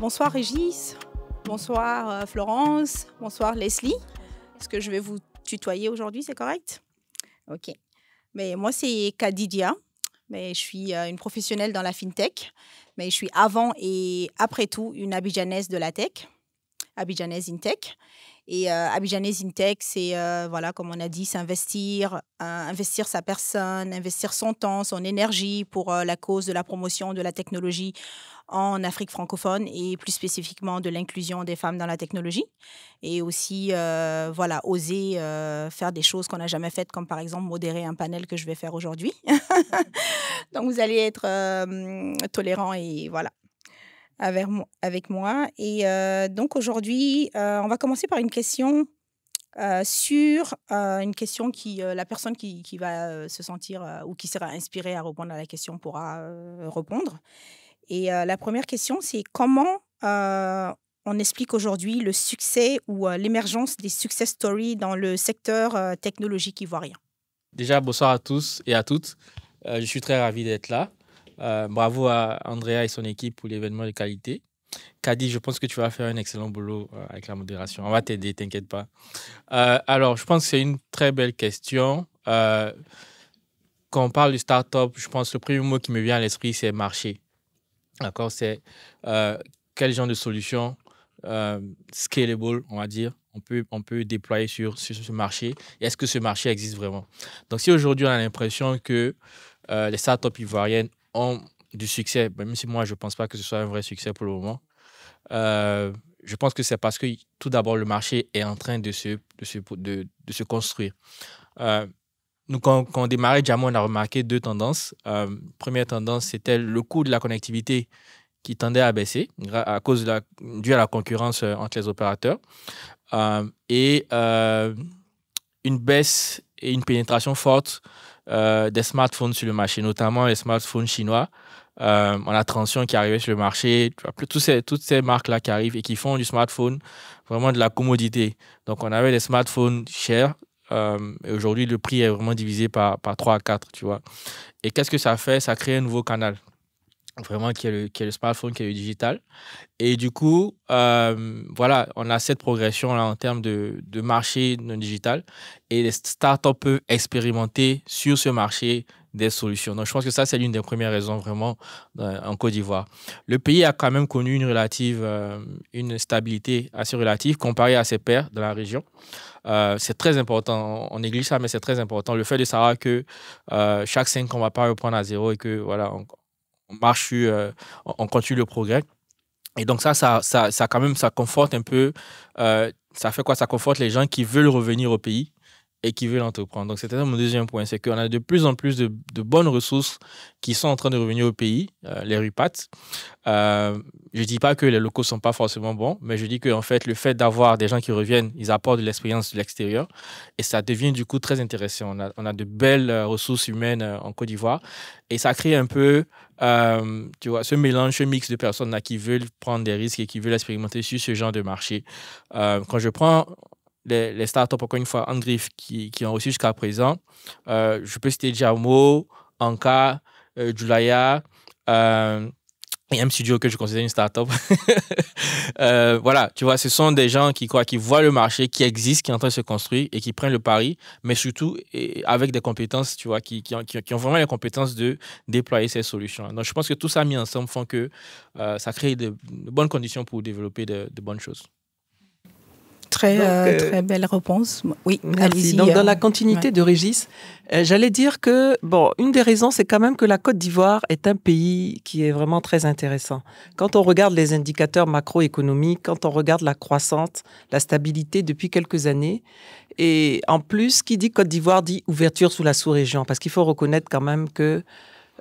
Bonsoir Régis, bonsoir Florence, bonsoir Leslie. Est-ce que je vais vous tutoyer aujourd'hui, c'est correct? Ok. Mais moi, c'est Kadidia. Mais je suis une professionnelle dans la fintech. Mais je suis avant et après tout une Abidjanaise de la tech, Abidjanaise InTech. Et Abidjanaise InTech, c'est, voilà, comme on a dit, c'est investir sa personne, investir son temps, son énergie pour la cause de la promotion de la technologie en Afrique francophone et plus spécifiquement de l'inclusion des femmes dans la technologie. Et aussi, voilà, oser faire des choses qu'on n'a jamais faites, comme par exemple modérer un panel que je vais faire aujourd'hui. Donc, vous allez être tolérants et voilà, avec moi. Et donc, aujourd'hui, on va commencer par une question sur une question qui la personne qui va se sentir ou qui sera inspirée à répondre à la question pourra répondre. Et la première question, c'est comment on explique aujourd'hui le succès ou l'émergence des success stories dans le secteur technologique ivoirien? Déjà, bonsoir à tous et à toutes. Je suis très ravi d'être là. Bravo à Andrea et son équipe pour l'événement de qualité. Kadi, je pense que tu vas faire un excellent boulot avec la modération. On va t'aider, t'inquiète pas. Alors, je pense que c'est une très belle question. Quand on parle de start-up, je pense que le premier mot qui me vient à l'esprit, c'est marché. D'accord? C'est quel genre de solution scalable, on va dire, on peut déployer sur ce marché. Et est-ce que ce marché existe vraiment? Donc, si aujourd'hui, on a l'impression que les startups ivoiriennes ont du succès, même si moi, je ne pense pas que ce soit un vrai succès pour le moment, je pense que c'est parce que, tout d'abord, le marché est en train de se construire. Nous, quand on démarrait Jamo, on a remarqué deux tendances. Première tendance, c'était le coût de la connectivité qui tendait à baisser à cause dû à la concurrence entre les opérateurs et une baisse et une pénétration forte des smartphones sur le marché, notamment les smartphones chinois. On a Transsion qui arrivait sur le marché, toutes ces marques-là qui arrivent et qui font du smartphone vraiment de la commodité. Donc, on avait des smartphones chers. Et aujourd'hui, le prix est vraiment divisé par 3 à 4, tu vois. Et qu'est-ce que ça fait? Ça crée un nouveau canal, vraiment, qui est le smartphone, qui est le digital. Et du coup, voilà, on a cette progression-là en termes de marché non digital. Et les startups peuvent expérimenter sur ce marché des solutions. Donc, je pense que ça, c'est l'une des premières raisons vraiment en Côte d'Ivoire. Le pays a quand même connu une stabilité assez relative comparée à ses pairs dans la région. C'est très important. On néglige ça, mais c'est très important. Le fait de savoir que chaque 5 ans, on ne va pas reprendre à zéro et que voilà, on marche sur, on continue le progrès. Et donc ça quand même, ça conforte un peu, ça fait quoi? Ça conforte les gens qui veulent revenir au pays et qui veulent entreprendre. Donc, c'était mon deuxième point, c'est qu'on a de plus en plus de bonnes ressources qui sont en train de revenir au pays, les RUPAT. Je ne dis pas que les locaux ne sont pas forcément bons, mais je dis qu'en fait, le fait d'avoir des gens qui reviennent, ils apportent de l'expérience de l'extérieur et ça devient du coup très intéressant. On a de belles ressources humaines en Côte d'Ivoire et ça crée un peu, tu vois, ce mélange, ce mix de personnes là, qui veulent prendre des risques et qui veulent expérimenter sur ce genre de marché. Quand je prends les startups, encore une fois, en griffe, qui ont reçu jusqu'à présent, je peux citer Jamo, Anka, Julaya, et M Studio que je considère une startup. Voilà, tu vois, ce sont des gens qui voient le marché qui existe, qui est en train de se construire et qui prennent le pari, mais surtout avec des compétences, tu vois, qui ont vraiment les compétences de déployer ces solutions. Donc, je pense que tout ça mis ensemble font que ça crée de bonnes conditions pour développer de bonnes choses. Très belle réponse. Oui, merci. Donc, dans la continuité de Régis, j'allais dire que, bon, une des raisons, c'est quand même que la Côte d'Ivoire est un pays qui est vraiment très intéressant. Quand on regarde les indicateurs macroéconomiques, quand on regarde la croissance, la stabilité depuis quelques années, et en plus, qui dit Côte d'Ivoire dit ouverture sous la sous-région, parce qu'il faut reconnaître quand même que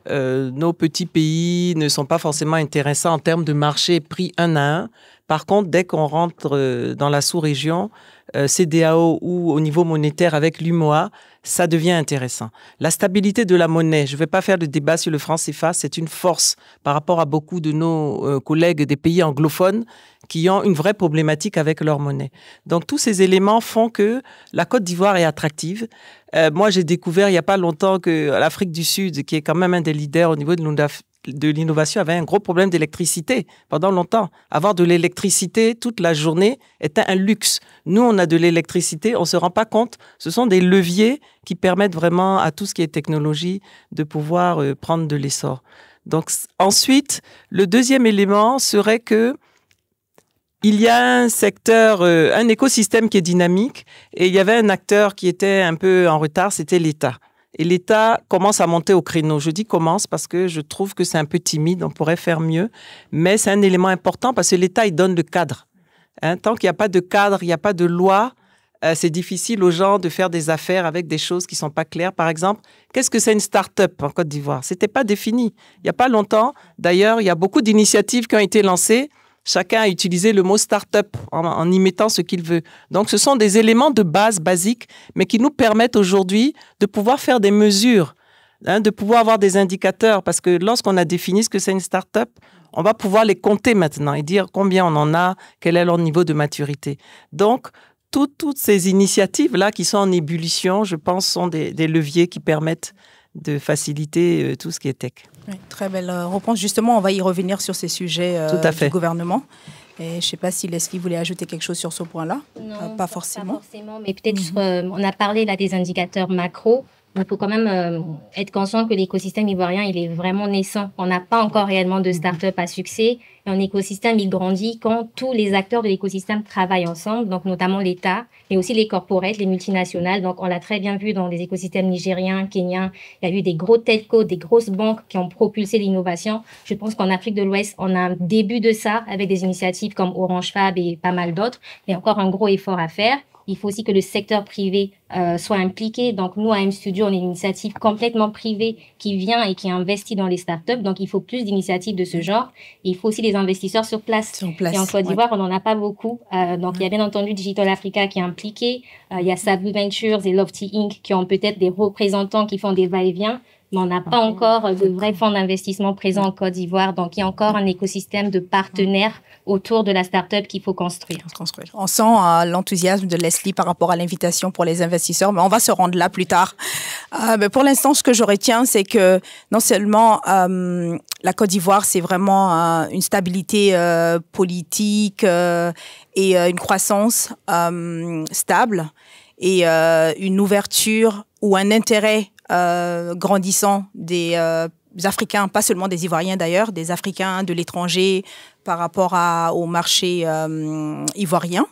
nos petits pays ne sont pas forcément intéressants en termes de marché pris un à un. Par contre, dès qu'on rentre dans la sous-région, CEDEAO ou au niveau monétaire avec l'UMOA, ça devient intéressant. La stabilité de la monnaie, je ne vais pas faire de débat sur le franc CFA, c'est une force par rapport à beaucoup de nos collègues des pays anglophones qui ont une vraie problématique avec leur monnaie. Donc, tous ces éléments font que la Côte d'Ivoire est attractive. Moi, j'ai découvert il n'y a pas longtemps que l'Afrique du Sud, qui est quand même un des leaders au niveau de de l'innovation avait un gros problème d'électricité pendant longtemps. Avoir de l'électricité toute la journée était un luxe. Nous, on a de l'électricité, on ne se rend pas compte. Ce sont des leviers qui permettent vraiment à tout ce qui est technologie de pouvoir prendre de l'essor. Donc, ensuite, le deuxième élément serait que il y a un secteur, un écosystème qui est dynamique et il y avait un acteur qui était un peu en retard, c'était l'État. Et l'État commence à monter au créneau. Je dis commence parce que je trouve que c'est un peu timide, on pourrait faire mieux, mais c'est un élément important parce que l'État, il donne le cadre. Hein, tant qu'il n'y a pas de cadre, il n'y a pas de loi, c'est difficile aux gens de faire des affaires avec des choses qui ne sont pas claires. Par exemple, qu'est-ce que c'est une start-up en Côte d'Ivoire? Ce n'était pas défini. Il n'y a pas longtemps, d'ailleurs, il y a beaucoup d'initiatives qui ont été lancées. Chacun a utilisé le mot start-up en y mettant ce qu'il veut. Donc, ce sont des éléments de base basiques, mais qui nous permettent aujourd'hui de pouvoir faire des mesures, hein, de pouvoir avoir des indicateurs. Parce que lorsqu'on a défini ce que c'est une start-up, on va pouvoir les compter maintenant et dire combien on en a, quel est leur niveau de maturité. Donc, toutes ces initiatives-là qui sont en ébullition, je pense, sont des leviers qui permettent de faciliter tout ce qui est tech. Oui, très belle réponse. Justement, on va y revenir sur ces sujets du gouvernement. Et je ne sais pas si Leslie voulait ajouter quelque chose sur ce point-là. Non, pas forcément. Pas forcément, mais peut-être on a parlé là des indicateurs macro. Il faut quand même être conscient que l'écosystème ivoirien, il est vraiment naissant. On n'a pas encore réellement de start-up à succès. Et un écosystème, il grandit quand tous les acteurs de l'écosystème travaillent ensemble, donc notamment l'État, mais aussi les corporates, les multinationales. Donc, on l'a très bien vu dans les écosystèmes nigériens, kenyans. Il y a eu des gros telcos, des grosses banques qui ont propulsé l'innovation. Je pense qu'en Afrique de l'Ouest, on a un début de ça avec des initiatives comme Orange Fab et pas mal d'autres. Il y a encore un gros effort à faire. Il faut aussi que le secteur privé soit impliqué. Donc, nous, à M Studio, on est une initiative complètement privée qui vient et qui investit dans les startups. Donc, il faut plus d'initiatives de ce genre. Et il faut aussi des investisseurs sur place. Et en Côte d'Ivoire, on n'en a pas beaucoup. Donc, il y a bien entendu Digital Africa qui est impliqué. Il y a Sabu Ventures et Lofty Inc. qui ont peut-être des représentants qui font des va-et-vient. Mais on n'a pas encore de vrais fonds d'investissement présents en Côte d'Ivoire. Donc, il y a encore un écosystème de partenaires autour de la start-up qu'il faut construire. On sent l'enthousiasme de Leslie par rapport à l'invitation pour les investisseurs, mais on va se rendre là plus tard. Mais pour l'instant, ce que je retiens, c'est que non seulement la Côte d'Ivoire, c'est vraiment une stabilité politique et une croissance stable et une ouverture ou un intérêt grandissant des Africains, pas seulement des Ivoiriens d'ailleurs, des Africains de l'étranger par rapport au marché ivoirien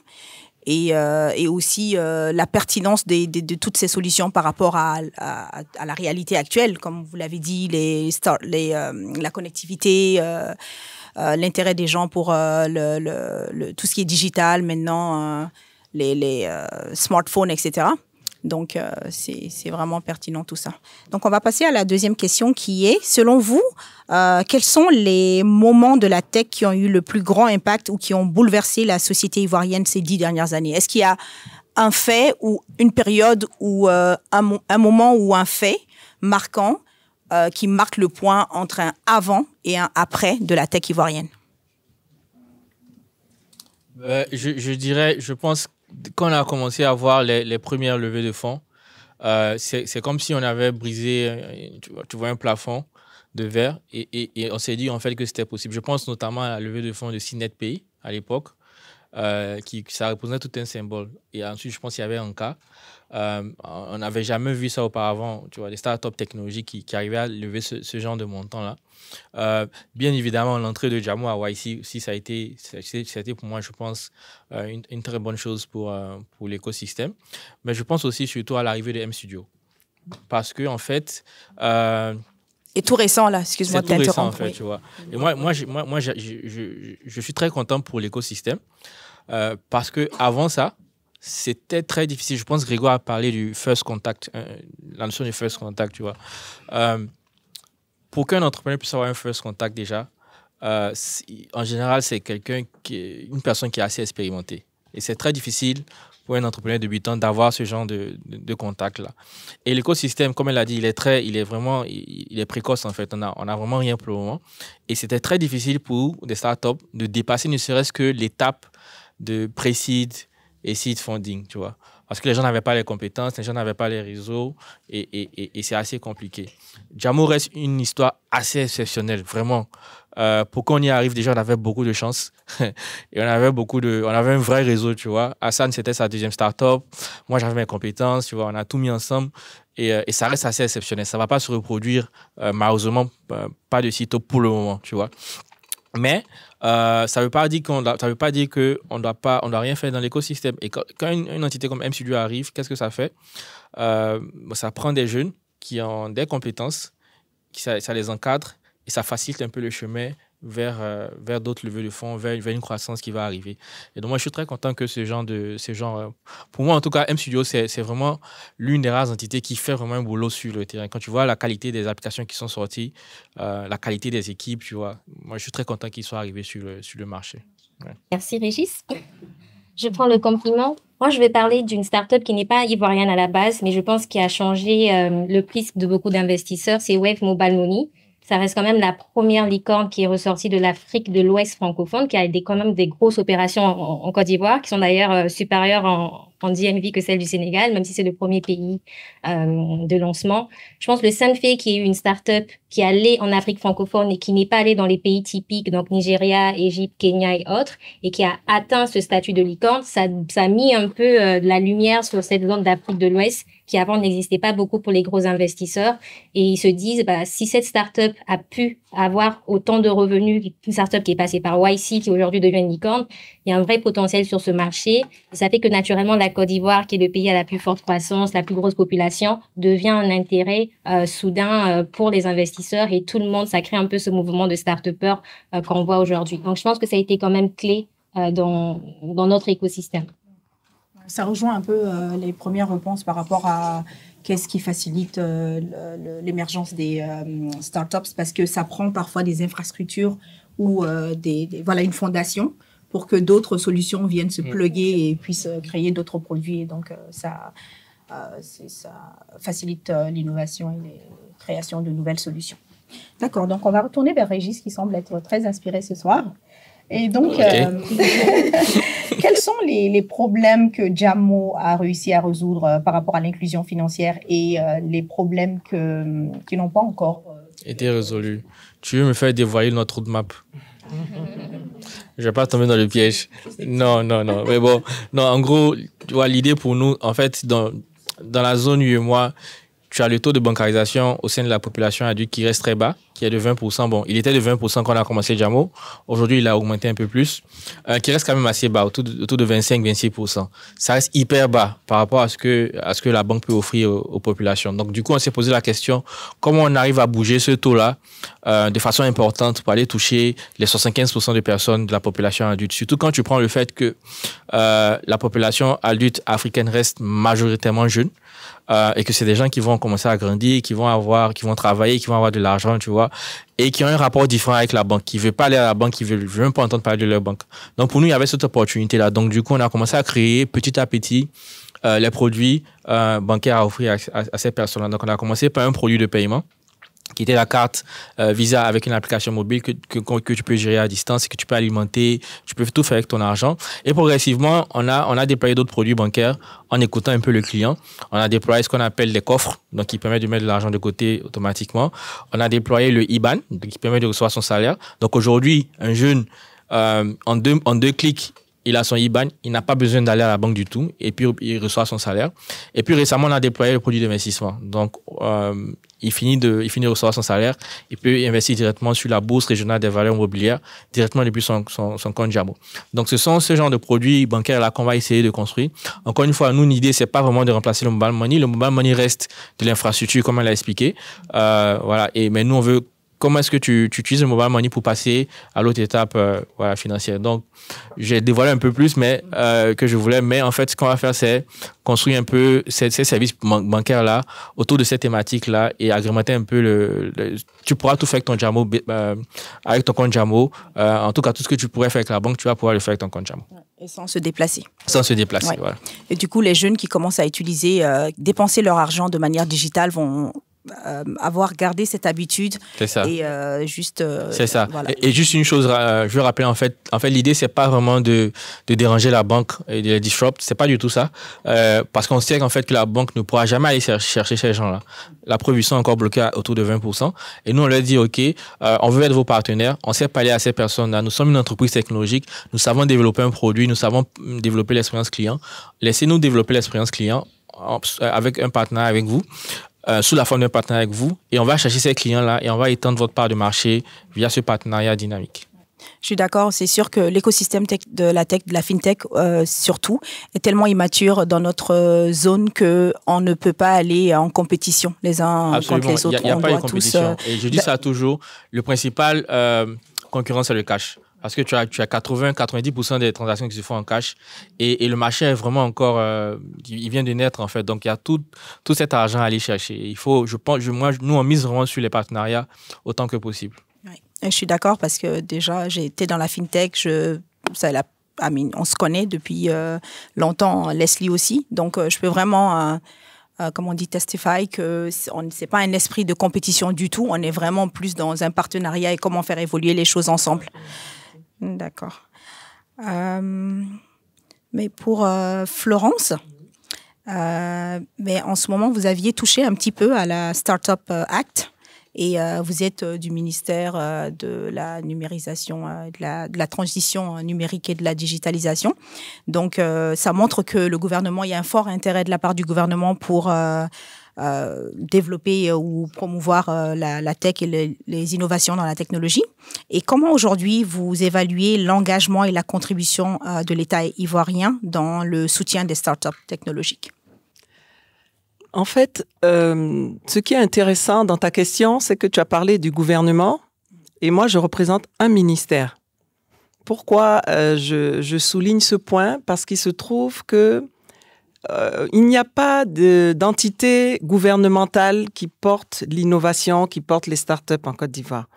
et aussi la pertinence de toutes ces solutions par rapport à la réalité actuelle, comme vous l'avez dit, la connectivité, l'intérêt des gens pour tout ce qui est digital maintenant, les smartphones, etc. Donc, c'est vraiment pertinent tout ça. Donc, on va passer à la deuxième question qui est, selon vous, quels sont les moments de la tech qui ont eu le plus grand impact ou qui ont bouleversé la société ivoirienne ces 10 dernières années? Est-ce qu'il y a un fait ou une période ou un moment ou un fait marquant qui marque le point entre un avant et un après de la tech ivoirienne? Je dirais, je pense quand on a commencé à voir les premières levées de fonds, c'est comme si on avait brisé, tu vois, un plafond de verre et on s'est dit en fait que c'était possible. Je pense notamment à la levée de fonds de CNET-Pays à l'époque, ça représentait tout un symbole. Et ensuite, je pense qu'il y avait un cas. On n'avait jamais vu ça auparavant, tu vois, des startups technologiques qui arrivaient à lever ce genre de montant-là. Bien évidemment, l'entrée de Jamo à YC aussi, ça a été pour moi, je pense, une très bonne chose pour l'écosystème. Mais je pense aussi surtout à l'arrivée de M Studio. Parce que, en fait... et tout récent, là, excuse-moi de t'interrompre. C'est tout récent, en fait, tu vois. Et moi, je suis très content pour l'écosystème parce qu'avant ça, c'était très difficile. Je pense que Grégoire a parlé du first contact, la notion du first contact, tu vois. Pour qu'un entrepreneur puisse avoir un first contact déjà, en général, c'est une personne qui est assez expérimentée. Et c'est très difficile pour un entrepreneur débutant d'avoir ce genre de contact-là. Et l'écosystème, comme elle a dit, il est précoce en fait. On a vraiment rien pour le moment. Et c'était très difficile pour des startups de dépasser ne serait-ce que l'étape de pré-seed et seed funding, tu vois. parce que les gens n'avaient pas les compétences, les gens n'avaient pas les réseaux et c'est assez compliqué. Jamo reste une histoire assez exceptionnelle, vraiment. Pour qu'on y arrive, déjà, on avait beaucoup de chance et on avait un vrai réseau, tu vois. Hassan, c'était sa deuxième start-up. Moi, j'avais mes compétences, tu vois. On a tout mis ensemble et ça reste assez exceptionnel. Ça ne va pas se reproduire, malheureusement, pas de sitôt pour le moment, tu vois. Mais ça ne veut pas dire qu'on doit rien faire dans l'écosystème. Et quand une entité comme M-Studio arrive, qu'est-ce que ça fait? Ça prend des jeunes qui ont des compétences, ça les encadre et ça facilite un peu le chemin vers d'autres levées de fonds, vers une croissance qui va arriver. Et donc, moi, je suis très content que pour moi, en tout cas, M-Studio, c'est vraiment l'une des rares entités qui fait vraiment un boulot sur le terrain. Quand tu vois la qualité des applications qui sont sorties, la qualité des équipes, tu vois, moi, je suis très content qu'ils soient arrivés sur le marché. Ouais. Merci, Régis. Je prends le compliment. Moi, je vais parler d'une start-up qui n'est pas ivoirienne à la base, mais je pense qu'il a changé le prisme de beaucoup d'investisseurs. C'est Wave Mobile Money. Ça reste quand même la première licorne qui est ressortie de l'Afrique de l'Ouest francophone, qui a quand même des grosses opérations en Côte d'Ivoire, qui sont d'ailleurs supérieures en DMV que celle du Sénégal, même si c'est le premier pays de lancement. Je pense que le Sunfay, qui est une start-up qui est allée en Afrique francophone et qui n'est pas allée dans les pays typiques, donc Nigeria, Égypte, Kenya et autres, et qui a atteint ce statut de licorne, ça a mis un peu de la lumière sur cette zone d'Afrique de l'Ouest qui avant n'existait pas beaucoup pour les gros investisseurs. Et ils se disent, si cette start-up a pu avoir autant de revenus, une start-up qui est passée par YC, qui aujourd'hui devient une licorne, il y a un vrai potentiel sur ce marché. Et ça fait que naturellement, la Côte d'Ivoire, qui est le pays à la plus forte croissance, la plus grosse population, devient un intérêt soudain pour les investisseurs et tout le monde, ça crée un peu ce mouvement de start-upers qu'on voit aujourd'hui. Donc, je pense que ça a été quand même clé dans notre écosystème. Ça rejoint un peu les premières réponses par rapport à qu'est-ce qui facilite l'émergence des startups, parce que ça prend parfois des infrastructures ou une fondation pour que d'autres solutions viennent se plugger et puissent créer d'autres produits. Et donc, ça facilite l'innovation et la création de nouvelles solutions. D'accord, donc on va retourner vers Régis qui semble être très inspiré ce soir. Et donc, quels sont les problèmes que Jamo a réussi à résoudre par rapport à l'inclusion financière et les problèmes qui n'ont pas encore été résolus? Tu veux me faire dévoiler notre roadmap? Je ne vais pas tomber dans le piège. Non. Mais bon, non, en gros, tu vois, l'idée pour nous, en fait, dans la zone UEMOA, tu as le taux de bancarisation au sein de la population adulte qui reste très bas, qui est de 20%. Bon, il était de 20% quand on a commencé Jamo. Aujourd'hui, il a augmenté un peu plus, qui reste quand même assez bas, autour de 25-26%. Ça reste hyper bas par rapport à ce que la banque peut offrir aux populations. Donc, du coup, on s'est posé la question, comment on arrive à bouger ce taux-là de façon importante pour aller toucher les 75% de personnes de la population adulte. Surtout quand tu prends le fait que la population adulte africaine reste majoritairement jeune. Et que c'est des gens qui vont commencer à grandir, qui vont travailler, qui vont avoir de l'argent, tu vois, et qui ont un rapport différent avec la banque, qui ne veulent pas aller à la banque, qui ne veulent même pas entendre parler de leur banque. Donc, pour nous, il y avait cette opportunité-là. Donc, du coup, on a commencé à créer petit à petit les produits bancaires à offrir à ces personnes-là. Donc, on a commencé par un produit de paiement qui était la carte Visa avec une application mobile que tu peux gérer à distance et que tu peux alimenter, tu peux tout faire avec ton argent. Et progressivement, on a déployé d'autres produits bancaires en écoutant un peu le client. On a déployé ce qu'on appelle les coffres, donc qui permet de mettre de l'argent de côté automatiquement. On a déployé le IBAN, donc qui permet de recevoir son salaire. Donc aujourd'hui, un jeune, en deux clics, il a son IBAN, il n'a pas besoin d'aller à la banque du tout, et puis il reçoit son salaire. Et puis récemment, on a déployé le produit d'investissement. Donc, il finit de recevoir son salaire, il peut investir directement sur la bourse régionale des valeurs immobilières, directement depuis son compte Jamo. Donc, ce sont ce genre de produits bancaires-là qu'on va essayer de construire. Encore une fois, nous, l'idée, c'est pas vraiment de remplacer le mobile money. Le mobile money reste de l'infrastructure, comme elle l'a expliqué. Voilà. Mais nous, on veut comment est-ce que tu utilises le mobile money pour passer à l'autre étape financière. Donc, j'ai dévoilé un peu plus que je voulais, mais en fait, ce qu'on va faire, c'est construire un peu ces services bancaires-là autour de cette thématique-là et agrémenter un peu tu pourras tout faire avec ton Jamo, avec ton compte Jamo. En tout cas, tout ce que tu pourrais faire avec la banque, tu vas pouvoir le faire avec ton compte Jamo. Et sans se déplacer. Sans se déplacer, ouais. Voilà. Et du coup, les jeunes qui commencent à dépenser leur argent de manière digitale vont avoir gardé cette habitude. C'est ça. Et juste. C'est ça. Voilà. Et juste une chose, je veux rappeler, en fait l'idée, c'est pas vraiment de déranger la banque et de les disrupt. C'est pas du tout ça. Parce qu'on sait qu'en fait, que la banque ne pourra jamais aller chercher ces gens-là. La preuve, ils sont encore bloqués autour de 20%. Et nous, on leur dit, OK, on veut être vos partenaires. On sait parler à ces personnes-là. Nous sommes une entreprise technologique. Nous savons développer un produit. Nous savons développer l'expérience client. Laissez-nous développer l'expérience client avec un partenaire avec vous. Sous la forme d'un partenariat avec vous, et on va chercher ces clients-là et on va étendre votre part de marché via ce partenariat dynamique. Je suis d'accord, c'est sûr que l'écosystème de la tech, de la fintech surtout, est tellement immature dans notre zone qu'on ne peut pas aller en compétition les uns Absolument. contre les autres. Il n'y a pas de compétition. Et je dis ça toujours, le principal concurrent, c'est le cash. Parce que tu as 80-90% des transactions qui se font en cash et le marché est vraiment encore, il vient de naître en fait. Donc il y a tout cet argent à aller chercher. Il faut, nous on mise vraiment sur les partenariats autant que possible. Oui. Et je suis d'accord parce que déjà j'ai été dans la fintech, on se connaît depuis longtemps, Leslie aussi. Donc je peux vraiment, comme on dit, testify que c'est pas un esprit de compétition du tout. On est vraiment plus dans un partenariat et comment faire évoluer les choses ensemble. D'accord. Mais pour Florence, mais en ce moment, vous aviez touché un petit peu à la Startup Act et vous êtes du ministère de la numérisation, de la transition numérique et de la digitalisation. Donc, ça montre que le gouvernement, il y a un fort intérêt de la part du gouvernement pour développer ou promouvoir la tech et les innovations dans la technologie. Et comment aujourd'hui vous évaluez l'engagement et la contribution de l'État ivoirien dans le soutien des startups technologiques? En fait, ce qui est intéressant dans ta question, c'est que tu as parlé du gouvernement et moi, je représente un ministère. Pourquoi je souligne ce point? Parce qu'il se trouve que il n'y a pas d'entité gouvernementale qui porte l'innovation, qui porte les startups en Côte d'Ivoire.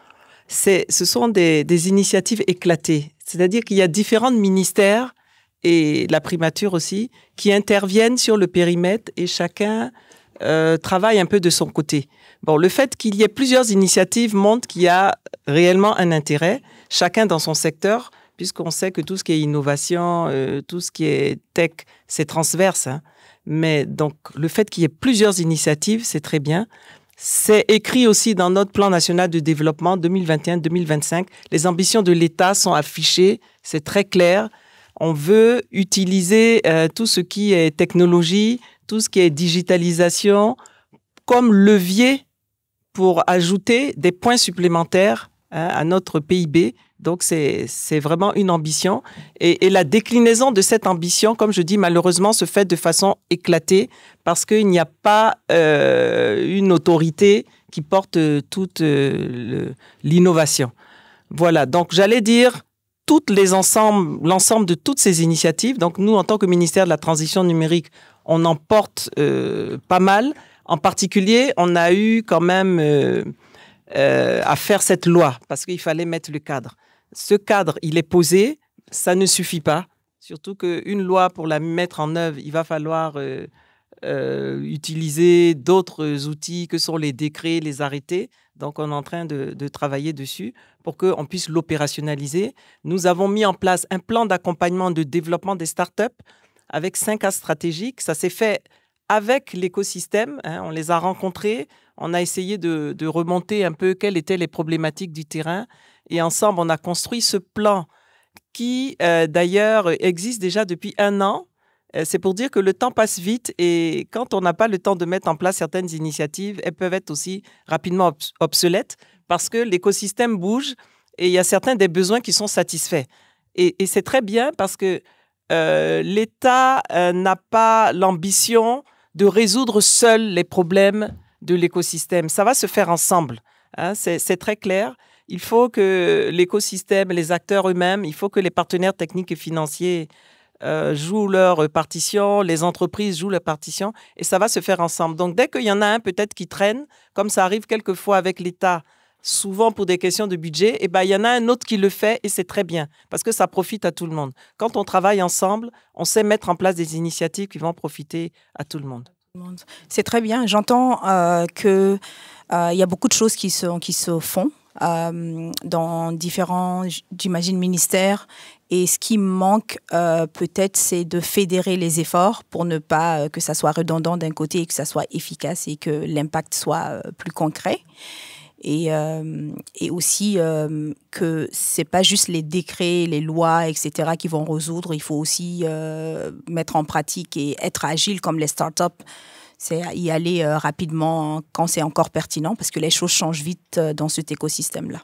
Ce sont des initiatives éclatées. C'est-à-dire qu'il y a différents ministères et la primature aussi qui interviennent sur le périmètre et chacun travaille un peu de son côté. Bon, le fait qu'il y ait plusieurs initiatives montre qu'il y a réellement un intérêt, chacun dans son secteur, puisqu'on sait que tout ce qui est innovation, tout ce qui est tech, c'est transverse. Hein. Mais donc, le fait qu'il y ait plusieurs initiatives, c'est très bien. C'est écrit aussi dans notre plan national de développement 2021-2025. Les ambitions de l'État sont affichées, c'est très clair. On veut utiliser tout ce qui est technologie, tout ce qui est digitalisation comme levier pour ajouter des points supplémentaires à notre PIB. Donc, c'est vraiment une ambition. Et la déclinaison de cette ambition, comme je dis, malheureusement, se fait de façon éclatée parce qu'il n'y a pas une autorité qui porte toute l'innovation. Voilà. Donc, j'allais dire l'ensemble de toutes ces initiatives. Donc, nous, en tant que ministère de la Transition numérique, on en porte pas mal. En particulier, on a eu quand même à faire cette loi parce qu'il fallait mettre le cadre. Ce cadre, il est posé, ça ne suffit pas. Surtout qu'une loi, pour la mettre en œuvre, il va falloir utiliser d'autres outils que sont les décrets, les arrêtés. Donc, on est en train de travailler dessus pour qu'on puisse l'opérationnaliser. Nous avons mis en place un plan d'accompagnement de développement des startups avec 5 axes stratégiques. Ça s'est fait avec l'écosystème. Hein, on les a rencontrés. On a essayé de remonter un peu quelles étaient les problématiques du terrain. Et ensemble, on a construit ce plan qui, d'ailleurs, existe déjà depuis 1 an. C'est pour dire que le temps passe vite et quand on n'a pas le temps de mettre en place certaines initiatives, elles peuvent être aussi rapidement obsolètes parce que l'écosystème bouge et il y a certains des besoins qui sont satisfaits. Et c'est très bien parce que l'État n'a pas l'ambition de résoudre seul les problèmes de l'écosystème. Ça va se faire ensemble. Hein, c'est très clair. Il faut que l'écosystème, les acteurs eux-mêmes, il faut que les partenaires techniques et financiers jouent leur partition, les entreprises jouent leur partition, et ça va se faire ensemble. Donc, dès qu'il y en a un peut-être qui traîne, comme ça arrive quelquefois avec l'État, souvent pour des questions de budget, et ben, il y en a un autre qui le fait, et c'est très bien, parce que ça profite à tout le monde. Quand on travaille ensemble, on sait mettre en place des initiatives qui vont profiter à tout le monde. C'est très bien. J'entends qu'il y a beaucoup de choses qui se font dans différents, j'imagine, ministères. Et ce qui manque peut-être, c'est de fédérer les efforts pour ne pas que ça soit redondant d'un côté et que ça soit efficace et que l'impact soit plus concret. Et aussi que c'est pas juste les décrets, les lois, etc. qui vont résoudre. Il faut aussi mettre en pratique et être agile comme les startups. C'est y aller rapidement quand c'est encore pertinent parce que les choses changent vite dans cet écosystème-là.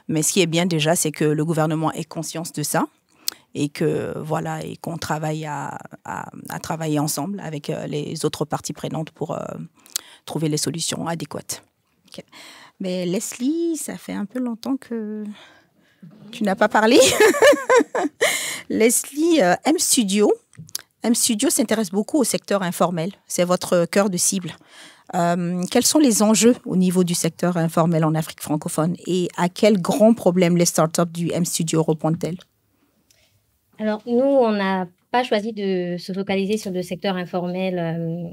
Mais ce qui est bien déjà, c'est que le gouvernement ait conscience de ça et que voilà et qu'on travaille à travailler ensemble avec les autres parties prenantes pour trouver les solutions adéquates. Okay. Mais Leslie, ça fait un peu longtemps que tu n'as pas parlé. Leslie, M-Studio. M-Studio s'intéresse beaucoup au secteur informel. C'est votre cœur de cible. Quels sont les enjeux au niveau du secteur informel en Afrique francophone et à quels grands problèmes les startups du M-Studio répondent-elles? Alors, nous, on n'a pas choisi de se focaliser sur le secteur informel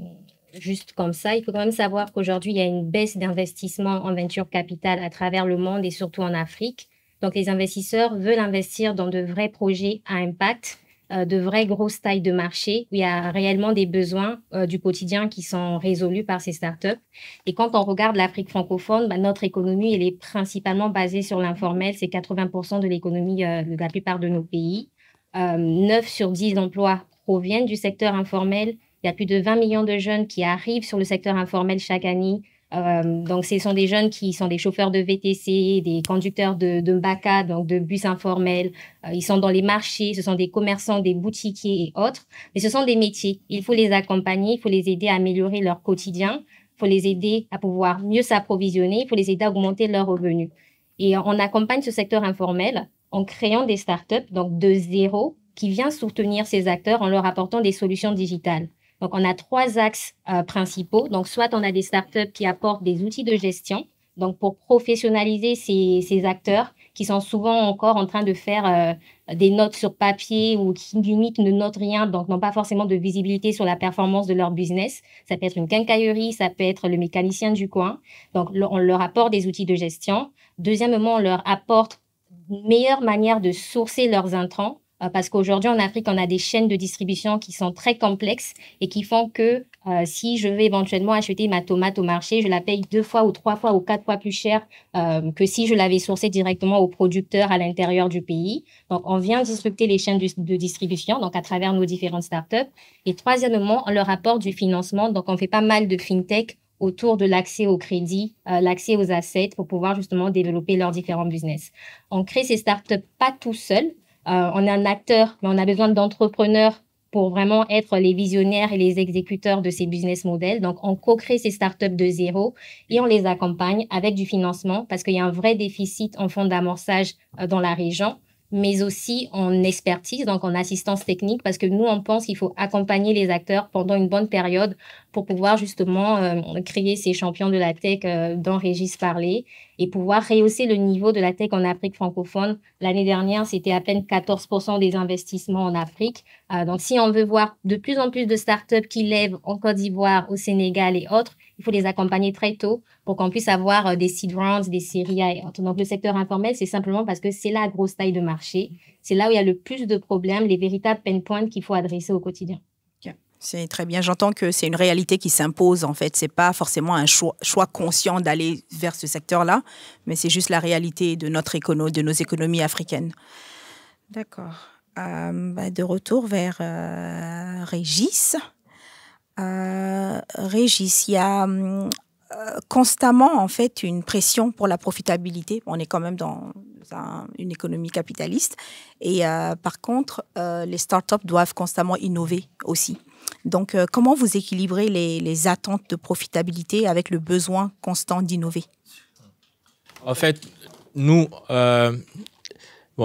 juste comme ça. Il faut quand même savoir qu'aujourd'hui, il y a une baisse d'investissement en venture capital à travers le monde et surtout en Afrique. Donc, les investisseurs veulent investir dans de vrais projets à impact, de vraies grosses tailles de marché où il y a réellement des besoins du quotidien qui sont résolus par ces startups. Et quand on regarde l'Afrique francophone, notre économie, elle est principalement basée sur l'informel. C'est 80% de l'économie de la plupart de nos pays. 9 sur 10 emplois proviennent du secteur informel. Il y a plus de 20 millions de jeunes qui arrivent sur le secteur informel chaque année. Donc, ce sont des jeunes qui sont des chauffeurs de VTC, des conducteurs de BACA, donc de bus informels. Ils sont dans les marchés, ce sont des commerçants, des boutiquiers et autres. Mais ce sont des métiers. Il faut les accompagner, il faut les aider à améliorer leur quotidien. Il faut les aider à pouvoir mieux s'approvisionner. Il faut les aider à augmenter leurs revenus. Et on accompagne ce secteur informel en créant des startups, donc de zéro, qui vient soutenir ces acteurs en leur apportant des solutions digitales. Donc, on a 3 axes principaux. Donc, soit on a des startups qui apportent des outils de gestion, donc pour professionnaliser ces acteurs qui sont souvent encore en train de faire des notes sur papier ou qui limite ne notent rien, donc n'ont pas forcément de visibilité sur la performance de leur business. Ça peut être une quincaillerie, ça peut être le mécanicien du coin. Donc, on leur apporte des outils de gestion. Deuxièmement, on leur apporte une meilleure manière de sourcer leurs intrants. Parce qu'aujourd'hui, en Afrique, on a des chaînes de distribution qui sont très complexes et qui font que si je vais éventuellement acheter ma tomate au marché, je la paye 2 fois ou 3 fois ou 4 fois plus cher que si je l'avais sourcée directement au producteur à l'intérieur du pays. Donc, on vient disrupter les chaînes de distribution, donc à travers nos différentes startups. Et troisièmement, on leur apporte du financement. Donc, on fait pas mal de fintech autour de l'accès au crédit, l'accès aux assets pour pouvoir justement développer leurs différents business. On crée ces startups pas tout seul. On est un acteur, mais on a besoin d'entrepreneurs pour vraiment être les visionnaires et les exécuteurs de ces business models. Donc, on co-crée ces startups de zéro et on les accompagne avec du financement parce qu'il y a un vrai déficit en fonds d'amorçage dans la région, mais aussi en expertise, donc en assistance technique, parce que nous, on pense qu'il faut accompagner les acteurs pendant une bonne période pour pouvoir justement créer ces champions de la tech dont Régis parlait et pouvoir rehausser le niveau de la tech en Afrique francophone. L'année dernière, c'était à peine 14% des investissements en Afrique. Donc, si on veut voir de plus en plus de startups qui lèvent en Côte d'Ivoire, au Sénégal et autres, il faut les accompagner très tôt pour qu'on puisse avoir des seed rounds, des séries A et autres. Donc, le secteur informel, c'est simplement parce que c'est la grosse taille de marché. C'est là où il y a le plus de problèmes, les véritables pain points qu'il faut adresser au quotidien. C'est très bien. J'entends que c'est une réalité qui s'impose, en fait. Ce n'est pas forcément un choix conscient d'aller vers ce secteur-là, mais c'est juste la réalité de de nos économies africaines. D'accord. De retour vers Régis. Régis, il y a constamment, en fait, une pression pour la profitabilité. On est quand même dans une économie capitaliste. Et par contre, les startups doivent constamment innover aussi. Donc, comment vous équilibrez les attentes de profitabilité avec le besoin constant d'innover? En fait, nous,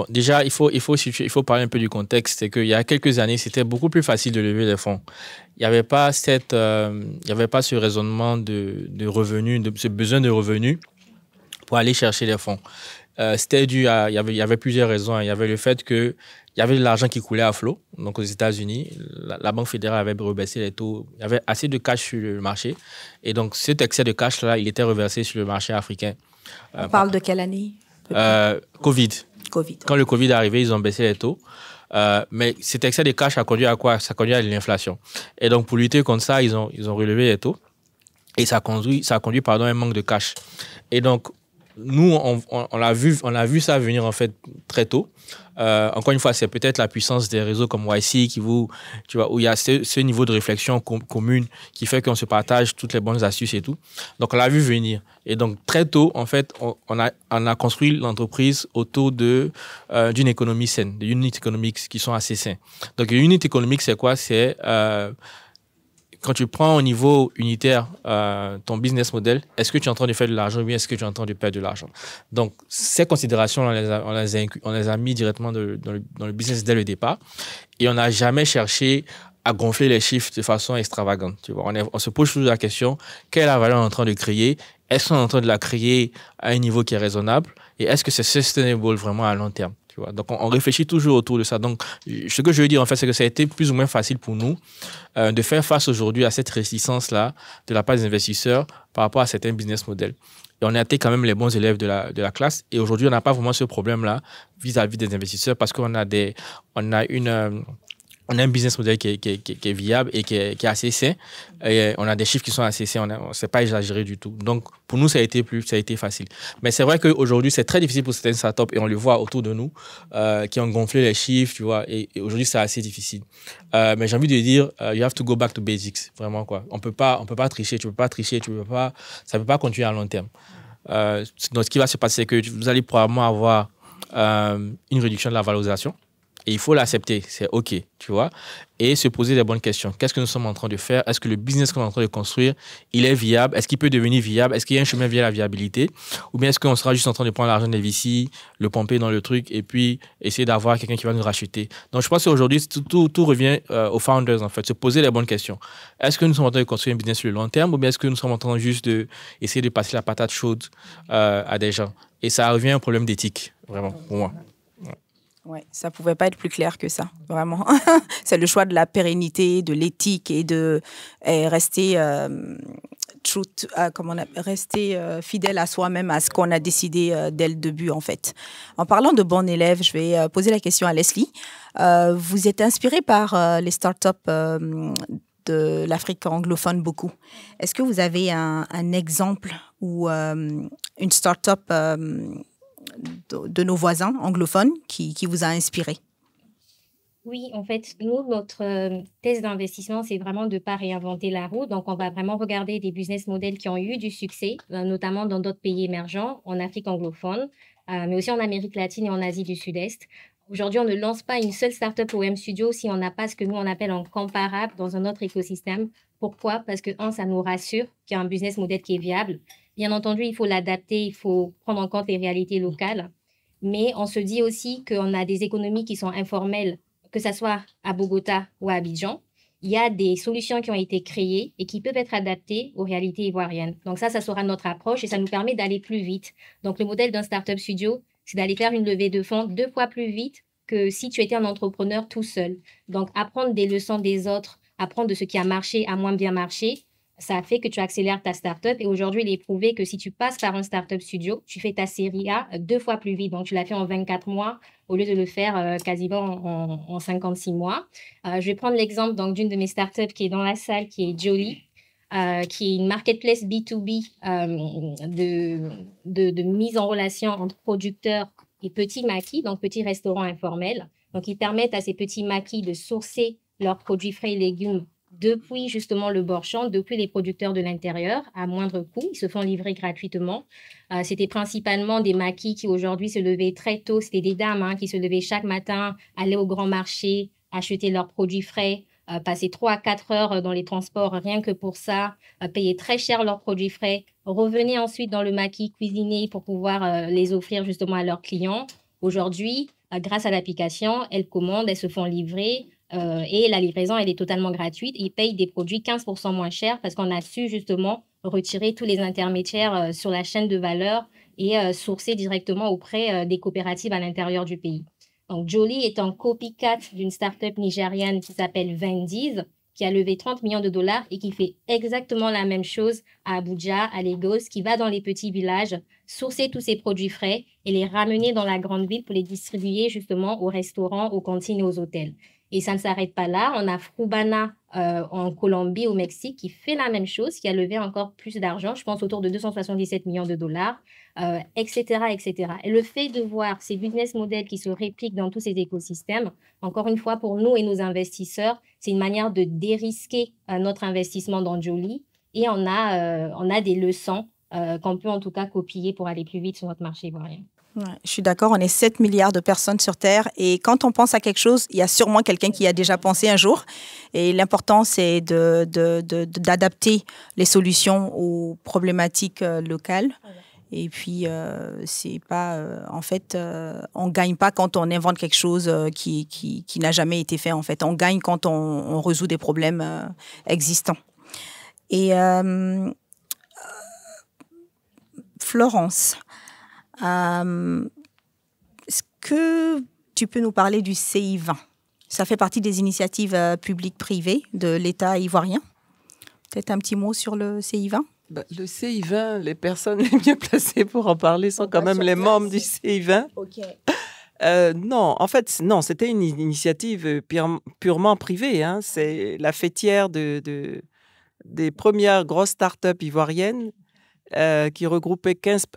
déjà, il faut parler un peu du contexte. C'est qu'il y a quelques années, c'était beaucoup plus facile de lever des fonds. Il n'y avait pas ce raisonnement de revenus, de ce besoin de revenus pour aller chercher les fonds. C'était dû à, il y avait plusieurs raisons. Il y avait le fait que il y avait de l'argent qui coulait à flot. Donc, aux États-Unis, la Banque fédérale avait rebaissé les taux. Il y avait assez de cash sur le marché. Et donc, cet excès de cash-là, il était reversé sur le marché africain. On parle de quelle année? Covid. Covid. Quand le Covid est arrivé, ils ont baissé les taux. Mais cet excès de cash a conduit à quoi? Ça a conduit à l'inflation. Et donc, pour lutter contre ça, ils ont relevé les taux. Et ça a conduit à un manque de cash. Et donc, nous, on a vu ça venir en fait très tôt. Encore une fois, c'est peut-être la puissance des réseaux comme YC tu vois, où il y a ce niveau de réflexion commune qui fait qu'on se partage toutes les bonnes astuces et tout. Donc, on l'a vu venir. Et donc, très tôt, en fait, on a construit l'entreprise autour d'une économie saine, de unit economics qui sont assez sains. Donc, une unit economics, c'est quoi? C'est quand tu prends au niveau unitaire ton business model, est-ce que tu es en train de faire de l'argent ou bien est-ce que tu es en train de perdre de l'argent? Donc, ces considérations, on les a mis directement dans le business dès le départ et on n'a jamais cherché à gonfler les chiffres de façon extravagante. Tu vois. On se pose toujours la question, quelle est la valeur qu'on est en train de créer? Est-ce qu'on est en train de la créer à un niveau qui est raisonnable? Et est-ce que c'est sustainable vraiment à long terme? Tu vois. Donc, on réfléchit toujours autour de ça. Donc, ce que je veux dire, en fait, c'est que ça a été plus ou moins facile pour nous de faire face aujourd'hui à cette réticence-là de la part des investisseurs par rapport à certains business models. Et on a été quand même les bons élèves de la classe. Et aujourd'hui, on n'a pas vraiment ce problème-là vis-à-vis des investisseurs parce qu'on a on a un business model qui est viable et qui est assez sain. Et on a des chiffres qui sont assez sains. C'est pas exagéré du tout. Donc, pour nous, ça a été facile. Mais c'est vrai qu'aujourd'hui, c'est très difficile pour certaines startups et on le voit autour de nous qui ont gonflé les chiffres, tu vois. Et aujourd'hui, c'est assez difficile. Mais j'ai envie de dire, you have to go back to basics. Vraiment, quoi. On peut pas tricher. Tu peux pas tricher. Ça peut pas continuer à long terme. Donc, ce qui va se passer, c'est que vous allez probablement avoir une réduction de la valorisation. Et il faut l'accepter, c'est OK, tu vois. Et se poser les bonnes questions. Qu'est-ce que nous sommes en train de faire? Est-ce que le business qu'on est en train de construire, il est viable? Est-ce qu'il peut devenir viable? Est-ce qu'il y a un chemin vers la viabilité? Ou bien est-ce qu'on sera juste en train de prendre l'argent des VC, le pomper dans le truc et puis essayer d'avoir quelqu'un qui va nous racheter? Donc, je pense qu'aujourd'hui, tout revient aux founders, en fait. Se poser les bonnes questions. Est-ce que nous sommes en train de construire un business sur le long terme ou bien est-ce que nous sommes en train juste d'essayer de passer la patate chaude à des gens? Et ça revient à un problème d'éthique, vraiment, pour moi. Ouais, ça pouvait pas être plus clair que ça, vraiment. C'est le choix de la pérennité, de l'éthique et de rester fidèle à soi-même, à ce qu'on a décidé dès le début, en fait. En parlant de bon élève, je vais poser la question à Leslie. Vous êtes inspiré par les startups de l'Afrique anglophone beaucoup. Est-ce que vous avez un exemple ou une startup de nos voisins anglophones qui vous a inspiré? Oui, en fait, nous, notre thèse d'investissement, c'est vraiment de ne pas réinventer la roue. Donc, on va vraiment regarder des business models qui ont eu du succès, notamment dans d'autres pays émergents, en Afrique anglophone, mais aussi en Amérique latine et en Asie du Sud-Est. Aujourd'hui, on ne lance pas une seule startup OM Studio si on n'a pas ce que nous, on appelle un comparable dans un autre écosystème. Pourquoi? Parce que, ça nous rassure qu'il y a un business model qui est viable. Bien entendu, il faut l'adapter, il faut prendre en compte les réalités locales. Mais on se dit aussi qu'on a des économies qui sont informelles, que ce soit à Bogota ou à Abidjan. Il y a des solutions qui ont été créées et qui peuvent être adaptées aux réalités ivoiriennes. Donc ça sera notre approche et ça nous permet d'aller plus vite. Donc le modèle d'un startup studio, c'est d'aller faire une levée de fonds 2 fois plus vite que si tu étais un entrepreneur tout seul. Donc apprendre des leçons des autres, apprendre de ce qui a marché, a moins bien marché, ça fait que tu accélères ta startup. Et aujourd'hui, il est prouvé que si tu passes par un startup studio, tu fais ta série A 2 fois plus vite. Donc, tu l'as fait en 24 mois au lieu de le faire quasiment en 56 mois. Je vais prendre l'exemple d'une de mes startups qui est dans la salle, qui est Jolie, qui est une marketplace B2B de mise en relation entre producteurs et petits maquis, donc petits restaurants informels. Donc, ils permettent à ces petits maquis de sourcer leurs produits frais et légumes depuis justement le bord-champ, depuis les producteurs de l'intérieur, à moindre coût. Ils se font livrer gratuitement. C'était principalement des maquis qui aujourd'hui se levaient très tôt. C'était des dames qui se levaient chaque matin, allaient au grand marché, acheter leurs produits frais, passer 3 à 4 heures dans les transports rien que pour ça, payer très cher leurs produits frais, revenaient ensuite dans le maquis, cuisiner pour pouvoir les offrir justement à leurs clients. Aujourd'hui, grâce à l'application, elles commandent, elles se font livrer. Et la livraison, elle est totalement gratuite. Ils payent des produits 15% moins chers parce qu'on a su justement retirer tous les intermédiaires sur la chaîne de valeur et sourcer directement auprès des coopératives à l'intérieur du pays. Donc, Jolie est un copycat d'une start-up nigériane qui s'appelle Vendies, qui a levé 30 millions de dollars et qui fait exactement la même chose à Abuja, à Lagos, qui va dans les petits villages, sourcer tous ces produits frais et les ramener dans la grande ville pour les distribuer justement aux restaurants, aux cantines et aux hôtels. Et ça ne s'arrête pas là. On a Frubana en Colombie, au Mexique, qui fait la même chose, qui a levé encore plus d'argent, je pense autour de 277 millions de dollars, etc., etc. Et le fait de voir ces business models qui se répliquent dans tous ces écosystèmes, encore une fois, pour nous et nos investisseurs, c'est une manière de dérisquer notre investissement dans Jolie. Et on a des leçons qu'on peut en tout cas copier pour aller plus vite sur notre marché ivoirien. Ouais, je suis d'accord, on est 7 milliards de personnes sur Terre et quand on pense à quelque chose, il y a sûrement quelqu'un qui y a déjà pensé un jour. Et l'important, c'est d'adapter les solutions aux problématiques locales. Et puis, c'est pas, en fait, on gagne pas quand on invente quelque chose qui n'a jamais été fait. En fait, on gagne quand on résout des problèmes existants. Et Florence, est-ce que tu peux nous parler du CI20? Ça fait partie des initiatives publiques-privées de l'État ivoirien. Peut-être un petit mot sur le CI20? Le CI20, les personnes les mieux placées pour en parler sont quand même les membres du CI20. Ok. Non, en fait, non, c'était une initiative purement privée. Hein. C'est la fêtière des premières grosses startups ivoiriennes qui regroupe 15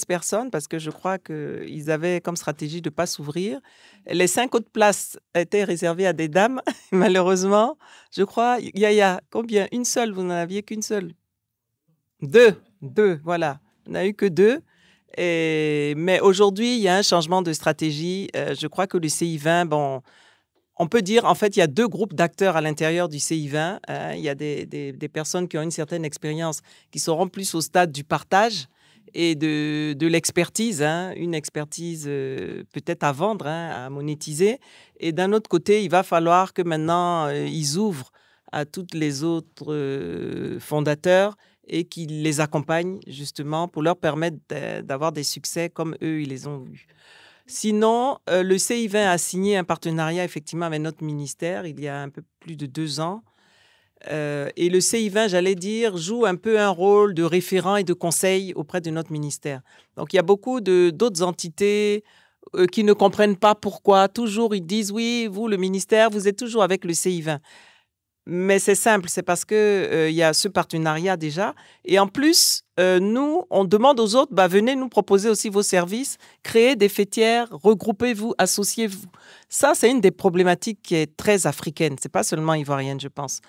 personnes parce que je crois qu'ils avaient comme stratégie de ne pas s'ouvrir. Les 5 autres places étaient réservées à des dames, malheureusement. Je crois, Yaya, combien? Une seule? Vous n'en aviez qu'une seule? Deux, voilà. On n'a eu que 2. Mais aujourd'hui, il y a un changement de stratégie. Je crois que le CI20, bon, on peut dire, en fait, il y a 2 groupes d'acteurs à l'intérieur du CI20. Il y a des personnes qui ont une certaine expérience, qui seront plus au stade du partage et de l'expertise, hein, une expertise peut-être à vendre, hein, à monétiser. Et d'un autre côté, il va falloir que maintenant, ils ouvrent à tous les autres fondateurs et qu'ils les accompagnent justement pour leur permettre d'avoir des succès comme eux, ils les ont eus. Sinon, le CI20 a signé un partenariat effectivement avec notre ministère il y a un peu plus de 2 ans. Et le CI20, j'allais dire, joue un peu un rôle de référent et de conseil auprès de notre ministère. Donc, il y a beaucoup d'autres entités qui ne comprennent pas pourquoi. Toujours, ils disent, oui, vous, le ministère, vous êtes toujours avec le CI20. Mais c'est simple, c'est parce qu'il y a ce partenariat déjà. Et en plus, nous, on demande aux autres, venez nous proposer aussi vos services, créez des fêtières, regroupez-vous, associez-vous. Ça, c'est une des problématiques qui est très africaine. Ce n'est pas seulement ivoirienne, je pense.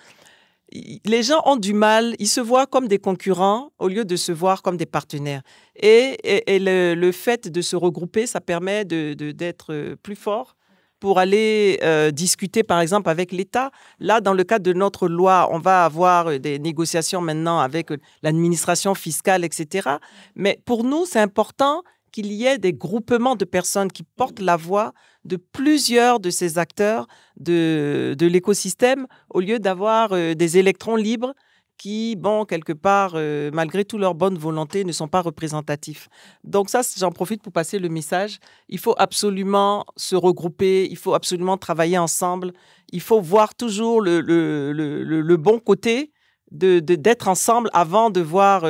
Les gens ont du mal, ils se voient comme des concurrents au lieu de se voir comme des partenaires. Et le fait de se regrouper, ça permet d'être plus fort pour aller discuter, par exemple, avec l'État. Là, dans le cadre de notre loi, on va avoir des négociations maintenant avec l'administration fiscale, etc. Mais pour nous, c'est important qu'il y ait des groupements de personnes qui portent la voix de plusieurs de ces acteurs de l'écosystème, au lieu d'avoir des électrons libres qui, bon, quelque part, malgré toute leur bonne volonté, ne sont pas représentatifs. Donc ça, j'en profite pour passer le message. Il faut absolument se regrouper, il faut absolument travailler ensemble, il faut voir toujours le bon côté d'être ensemble avant de voir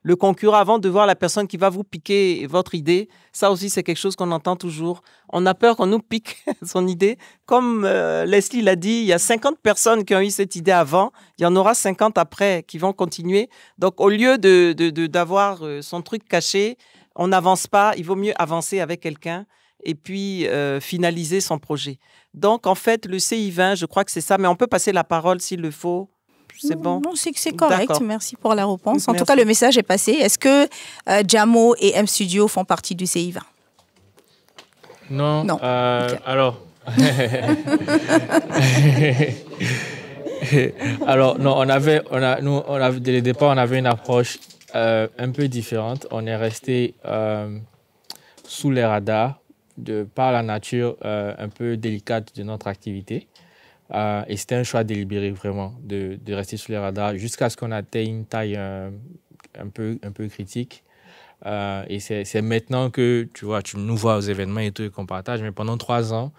le concurrent, avant de voir la personne qui va vous piquer votre idée. Ça aussi, c'est quelque chose qu'on entend toujours. On a peur qu'on nous pique son idée. Comme Leslie l'a dit, il y a 50 personnes qui ont eu cette idée avant. Il y en aura 50 après qui vont continuer. Donc, au lieu d'avoir son truc caché, on n'avance pas. Il vaut mieux avancer avec quelqu'un et puis finaliser son projet. Donc, en fait, le CI20, je crois que c'est ça. Mais on peut passer la parole s'il le faut. C'est bon? Non, c'est correct. D'accord. Merci pour la réponse. En Merci. tout cas, le message est passé. Est-ce que Jamo et M Studio font partie du CI20? Non. Non. Okay. Alors. Alors, non, dès le départ, on avait une approche un peu différente. On est resté sous les radars par la nature un peu délicate de notre activité. Et c'était un choix délibéré, vraiment, de rester sous les radars jusqu'à ce qu'on atteigne une taille un peu critique Et c'est maintenant que, tu vois, tu nous vois aux événements et tout et qu'on partage. Mais pendant 3 ans,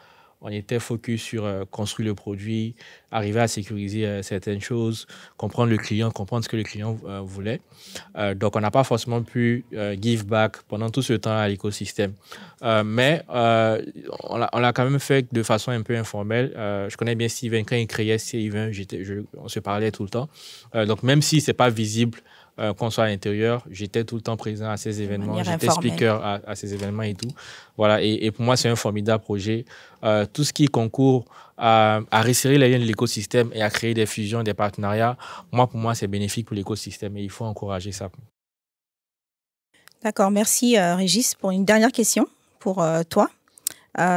on était focus sur construire le produit, arriver à sécuriser certaines choses, comprendre le client, comprendre ce que le client voulait. Donc, on n'a pas forcément pu give back pendant tout ce temps à l'écosystème. Mais on l'a quand même fait de façon un peu informelle. Je connais bien Steven. Quand il créait Steven, on se parlait tout le temps. Donc, même si ce n'est pas visible, qu'on soit à l'intérieur, j'étais tout le temps présent à ces événements, j'étais speaker à ces événements et tout. Voilà, et pour moi, c'est un formidable projet. Tout ce qui concourt à resserrer les liens de l'écosystème et à créer des fusions, des partenariats, pour moi, c'est bénéfique pour l'écosystème et il faut encourager ça. D'accord, merci Régis. Pour une dernière question pour toi.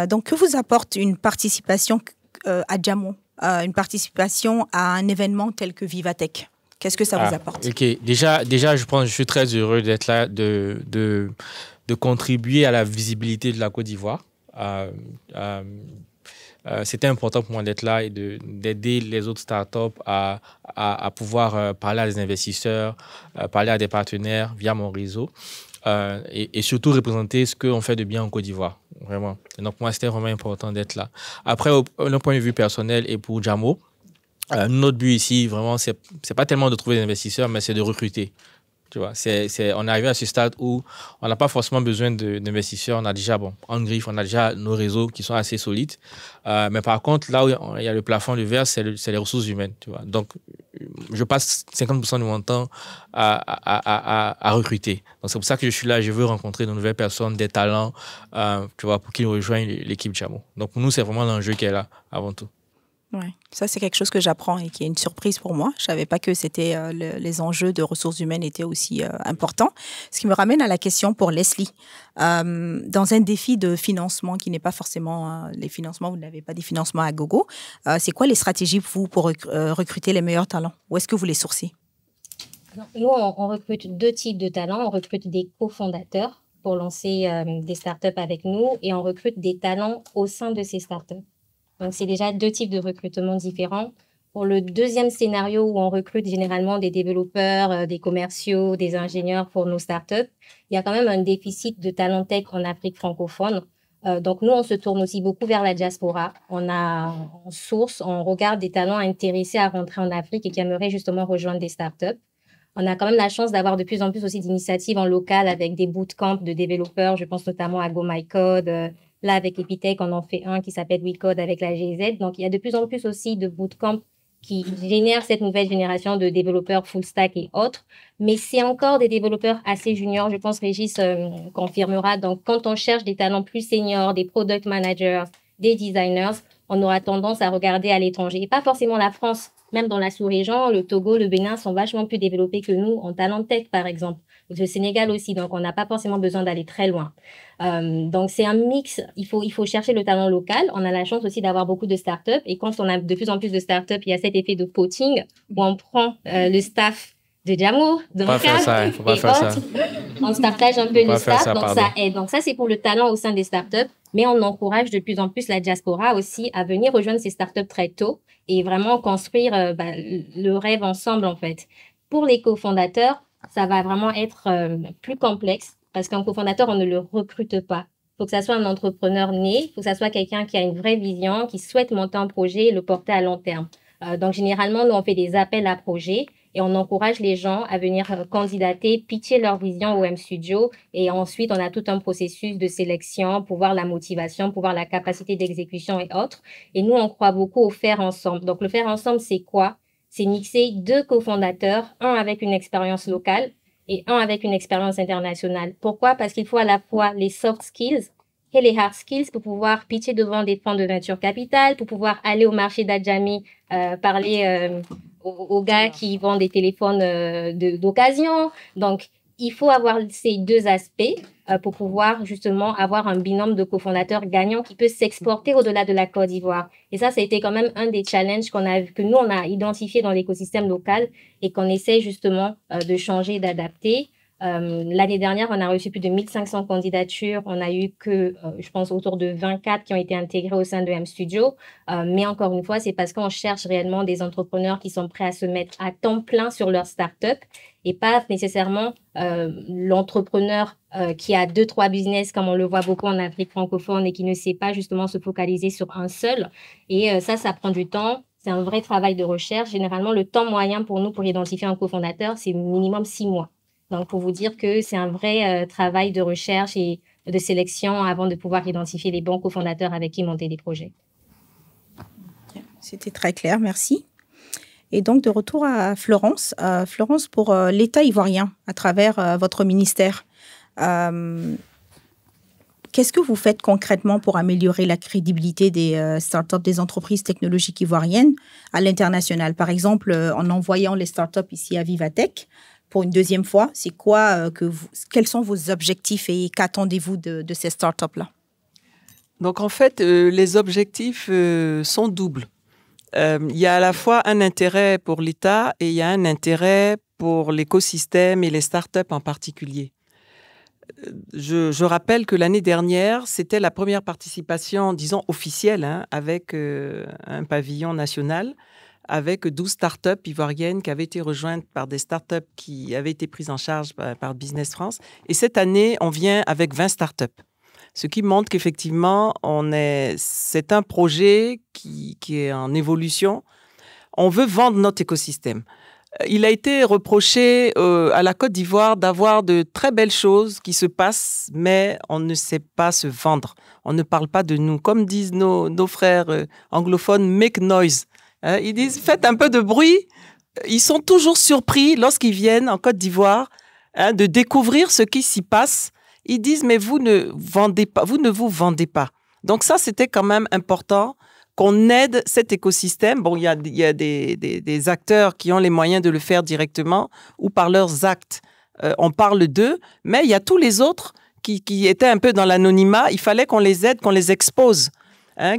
Donc, que vous apporte une participation à Jamo, une participation à un événement tel que Vivatech? Qu'est-ce que ça vous apporte? Ok, déjà, je suis très heureux d'être là, de contribuer à la visibilité de la Côte d'Ivoire. C'était important pour moi d'être là et d'aider les autres startups à pouvoir parler à des investisseurs, parler à des partenaires via mon réseau et surtout représenter ce qu'on fait de bien en Côte d'Ivoire. Vraiment. Et donc, moi, c'était vraiment important d'être là. Après, d'un point de vue personnel et pour Jamo, notre but ici, vraiment, c'est pas tellement de trouver des investisseurs, mais c'est de recruter. Tu vois, on est arrivé à ce stade où on n'a pas forcément besoin d'investisseurs. On a déjà, en griffe, on a déjà nos réseaux qui sont assez solides. Mais par contre, là où il y a le plafond de verre, c'est les ressources humaines. Tu vois. Donc, je passe 50% de mon temps à recruter. Donc, c'est pour ça que je suis là. Je veux rencontrer de nouvelles personnes, des talents, tu vois, pour qu'ils rejoignent l'équipe Jamo. Donc, pour nous, c'est vraiment l'enjeu qui est là, avant tout. Ouais, ça, c'est quelque chose que j'apprends et qui est une surprise pour moi. Je ne savais pas que les enjeux de ressources humaines étaient aussi importants. Ce qui me ramène à la question pour Leslie. Dans un défi de financement qui n'est pas forcément les financements, vous n'avez pas des financements à gogo, c'est quoi les stratégies pour vous pour recruter les meilleurs talents? Où est-ce que vous les sourcez? Nous, on recrute 2 types de talents. On recrute des cofondateurs pour lancer des startups avec nous et on recrute des talents au sein de ces startups. Donc, c'est déjà 2 types de recrutement différents. Pour le deuxième scénario où on recrute généralement des développeurs, des commerciaux, des ingénieurs pour nos startups, il y a quand même un déficit de talent tech en Afrique francophone. Donc, nous, on se tourne aussi beaucoup vers la diaspora. On regarde des talents intéressés à rentrer en Afrique et qui aimeraient justement rejoindre des startups. On a quand même la chance d'avoir de plus en plus aussi d'initiatives en local avec des bootcamps de développeurs. Je pense notamment à GoMyCode. Là, avec Epitech, on en fait un qui s'appelle WeCode avec la GZ. Donc, il y a de plus en plus aussi de bootcamps qui génèrent cette nouvelle génération de développeurs full stack et autres. Mais c'est encore des développeurs assez juniors. Je pense Régis confirmera. Donc, quand on cherche des talents plus seniors, des product managers, des designers, on aura tendance à regarder à l'étranger. Et pas forcément la France. Même dans la sous-région, le Togo, le Bénin sont vachement plus développés que nous en talent tech, par exemple. Le Sénégal aussi, donc on n'a pas forcément besoin d'aller très loin. Donc c'est un mix, il faut chercher le talent local. On a la chance aussi d'avoir beaucoup de startups et quand on a de plus en plus de startups, il y a cet effet de poaching où on prend le staff de Jamo, de Moka, faut pas faire ça. On se partage un peu le staff, donc ça aide. Donc ça c'est pour le talent au sein des startups, mais on encourage de plus en plus la diaspora aussi à venir rejoindre ces startups très tôt et vraiment construire le rêve ensemble en fait. Pour les cofondateurs, ça va vraiment être plus complexe parce qu'un cofondateur, on ne le recrute pas. Il faut que ça soit un entrepreneur né, il faut que ça soit quelqu'un qui a une vraie vision, qui souhaite monter un projet et le porter à long terme. Donc, généralement, nous, on fait des appels à projets et on encourage les gens à venir candidater, pitcher leur vision au M-Studio et ensuite, on a tout un processus de sélection pour voir la motivation, pour voir la capacité d'exécution et autres. Et nous, on croit beaucoup au faire ensemble. Donc, le faire ensemble, c'est quoi? C'est mixer 2 cofondateurs, un avec une expérience locale et un avec une expérience internationale. Pourquoi? Parce qu'il faut à la fois les soft skills et les hard skills pour pouvoir pitcher devant des fonds de venture capital, pour pouvoir aller au marché d'Adjami, parler aux gars qui vendent des téléphones d'occasion. Donc, il faut avoir ces 2 aspects pour pouvoir justement avoir un binôme de cofondateurs gagnants qui peut s'exporter au-delà de la Côte d'Ivoire. Et ça a été quand même un des challenges que nous, on a identifié dans l'écosystème local et qu'on essaie justement de changer, d'adapter. L'année dernière, on a reçu plus de 1500 candidatures. On a eu que, je pense, autour de 24 qui ont été intégrés au sein de M-Studio. Mais encore une fois, c'est parce qu'on cherche réellement des entrepreneurs qui sont prêts à se mettre à temps plein sur leur start-up et pas nécessairement l'entrepreneur qui a 2-3 business, comme on le voit beaucoup en Afrique francophone et qui ne sait pas justement se focaliser sur un seul. Et ça prend du temps. C'est un vrai travail de recherche. Généralement, le temps moyen pour nous pour identifier un cofondateur, c'est minimum 6 mois. Donc, pour vous dire que c'est un vrai travail de recherche et de sélection avant de pouvoir identifier les bons cofondateurs avec qui monter des projets. C'était très clair, merci. Et donc, de retour à Florence. Florence, pour l'État ivoirien, à travers votre ministère, qu'est-ce que vous faites concrètement pour améliorer la crédibilité des startups, des entreprises technologiques ivoiriennes à l'international? Par exemple, en envoyant les startups ici à Vivatech, pour une deuxième fois, c'est quoi quels sont vos objectifs et qu'attendez-vous de ces startups-là? Donc, en fait, les objectifs sont doubles. Il y a à la fois un intérêt pour l'État et il y a un intérêt pour l'écosystème et les startups en particulier. Je rappelle que l'année dernière, c'était la première participation, disons, officielle, avec un pavillon national, avec 12 startups ivoiriennes qui avaient été rejointes par des startups qui avaient été prises en charge par Business France. Et cette année, on vient avec 20 startups. Ce qui montre qu'effectivement, c'est un projet qui est en évolution. On veut vendre notre écosystème. Il a été reproché à la Côte d'Ivoire d'avoir de très belles choses qui se passent, mais on ne sait pas se vendre. On ne parle pas de nous. Comme disent nos frères anglophones, make noise. Ils disent, faites un peu de bruit. Ils sont toujours surpris lorsqu'ils viennent en Côte d'Ivoire de découvrir ce qui s'y passe. Ils disent, mais vous ne vous vendez pas. Donc ça, c'était quand même important qu'on aide cet écosystème. Bon, il y a des acteurs qui ont les moyens de le faire directement ou par leurs actes. On parle d'eux, mais il y a tous les autres qui étaient un peu dans l'anonymat. Il fallait qu'on les aide, qu'on les expose.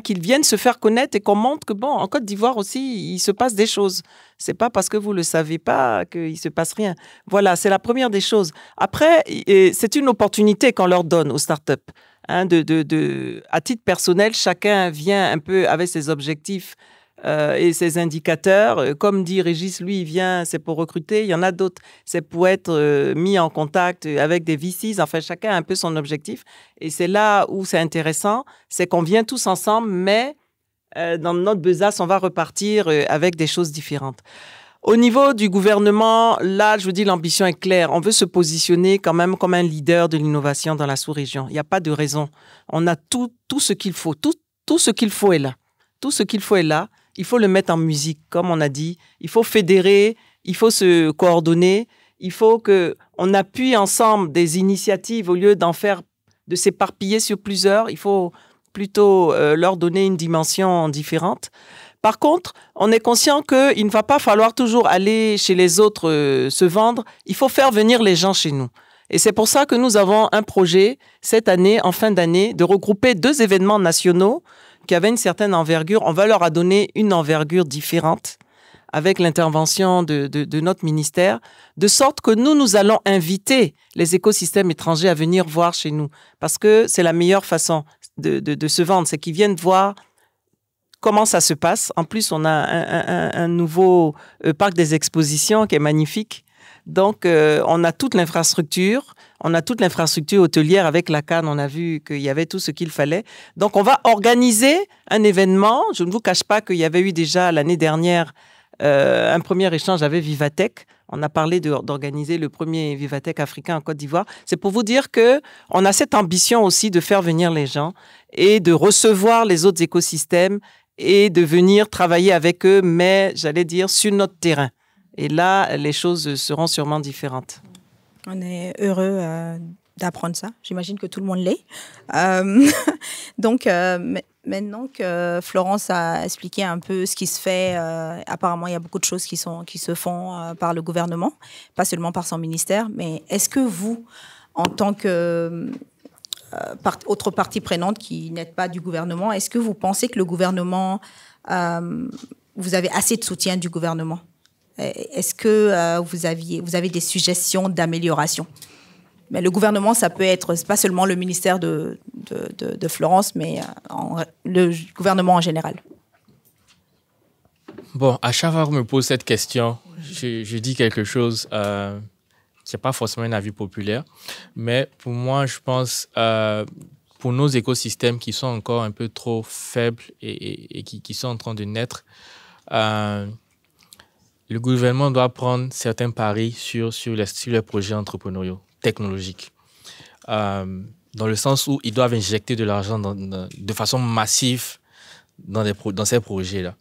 Qu'ils viennent se faire connaître et qu'on montre que, bon, en Côte d'Ivoire aussi, il se passe des choses. C'est pas parce que vous le savez pas qu'il se passe rien. Voilà, c'est la première des choses. Après, c'est une opportunité qu'on leur donne aux startups. À titre personnel, chacun vient un peu avec ses objectifs et ses indicateurs. Comme dit Régis, lui, il vient, c'est pour recruter. Il y en a d'autres, c'est pour être mis en contact avec des VCs. Enfin, chacun a un peu son objectif. Et c'est là où c'est intéressant, c'est qu'on vient tous ensemble, mais dans notre besace, on va repartir avec des choses différentes. Au niveau du gouvernement, là, je vous dis, l'ambition est claire. On veut se positionner quand même comme un leader de l'innovation dans la sous-région. Il n'y a pas de raison. On a tout ce qu'il faut. Tout ce qu'il faut est là. Tout ce qu'il faut est là. Il faut le mettre en musique, comme on a dit. Il faut fédérer, il faut se coordonner. Il faut qu'on appuie ensemble des initiatives au lieu de s'éparpiller sur plusieurs. Il faut plutôt leur donner une dimension différente. Par contre, on est conscient qu'il ne va pas falloir toujours aller chez les autres se vendre. Il faut faire venir les gens chez nous. Et c'est pour ça que nous avons un projet cette année, en fin d'année, de regrouper 2 événements nationaux qui avaient une certaine envergure. On va leur donner une envergure différente avec l'intervention de notre ministère, de sorte que nous allons inviter les écosystèmes étrangers à venir voir chez nous. Parce que c'est la meilleure façon de se vendre, c'est qu'ils viennent voir comment ça se passe. En plus, on a un nouveau parc des expositions qui est magnifique. Donc, on a toute l'infrastructure. On a toute l'infrastructure hôtelière avec la Cannes. On a vu qu'il y avait tout ce qu'il fallait. Donc, on va organiser un événement. Je ne vous cache pas qu'il y avait eu déjà l'année dernière un premier échange avec Vivatech. On a parlé d'organiser le premier Vivatech africain en Côte d'Ivoire. C'est pour vous dire qu'on a cette ambition aussi de faire venir les gens et de recevoir les autres écosystèmes et de venir travailler avec eux, mais j'allais dire sur notre terrain. Et là, les choses seront sûrement différentes. On est heureux d'apprendre ça. J'imagine que tout le monde l'est. Donc, maintenant que Florence a expliqué un peu ce qui se fait, apparemment, il y a beaucoup de choses qui se font par le gouvernement, pas seulement par son ministère. Mais est-ce que vous, en tant que autre partie prenante qui n'êtes pas du gouvernement, est-ce que vous pensez que le gouvernement, vous avez assez de soutien du gouvernement? Est-ce que vous avez des suggestions d'amélioration? Mais le gouvernement, ça peut être, c'est pas seulement le ministère de Florence, mais le gouvernement en général. Bon, à chaque fois qu'on me pose cette question, je dis quelque chose qui n'est pas forcément un avis populaire. Mais pour moi, je pense, pour nos écosystèmes qui sont encore un peu trop faibles et qui sont en train de naître, le gouvernement doit prendre certains paris sur les projets entrepreneuriaux, technologiques. Dans le sens où ils doivent injecter de l'argent de façon massive dans ces projets-là.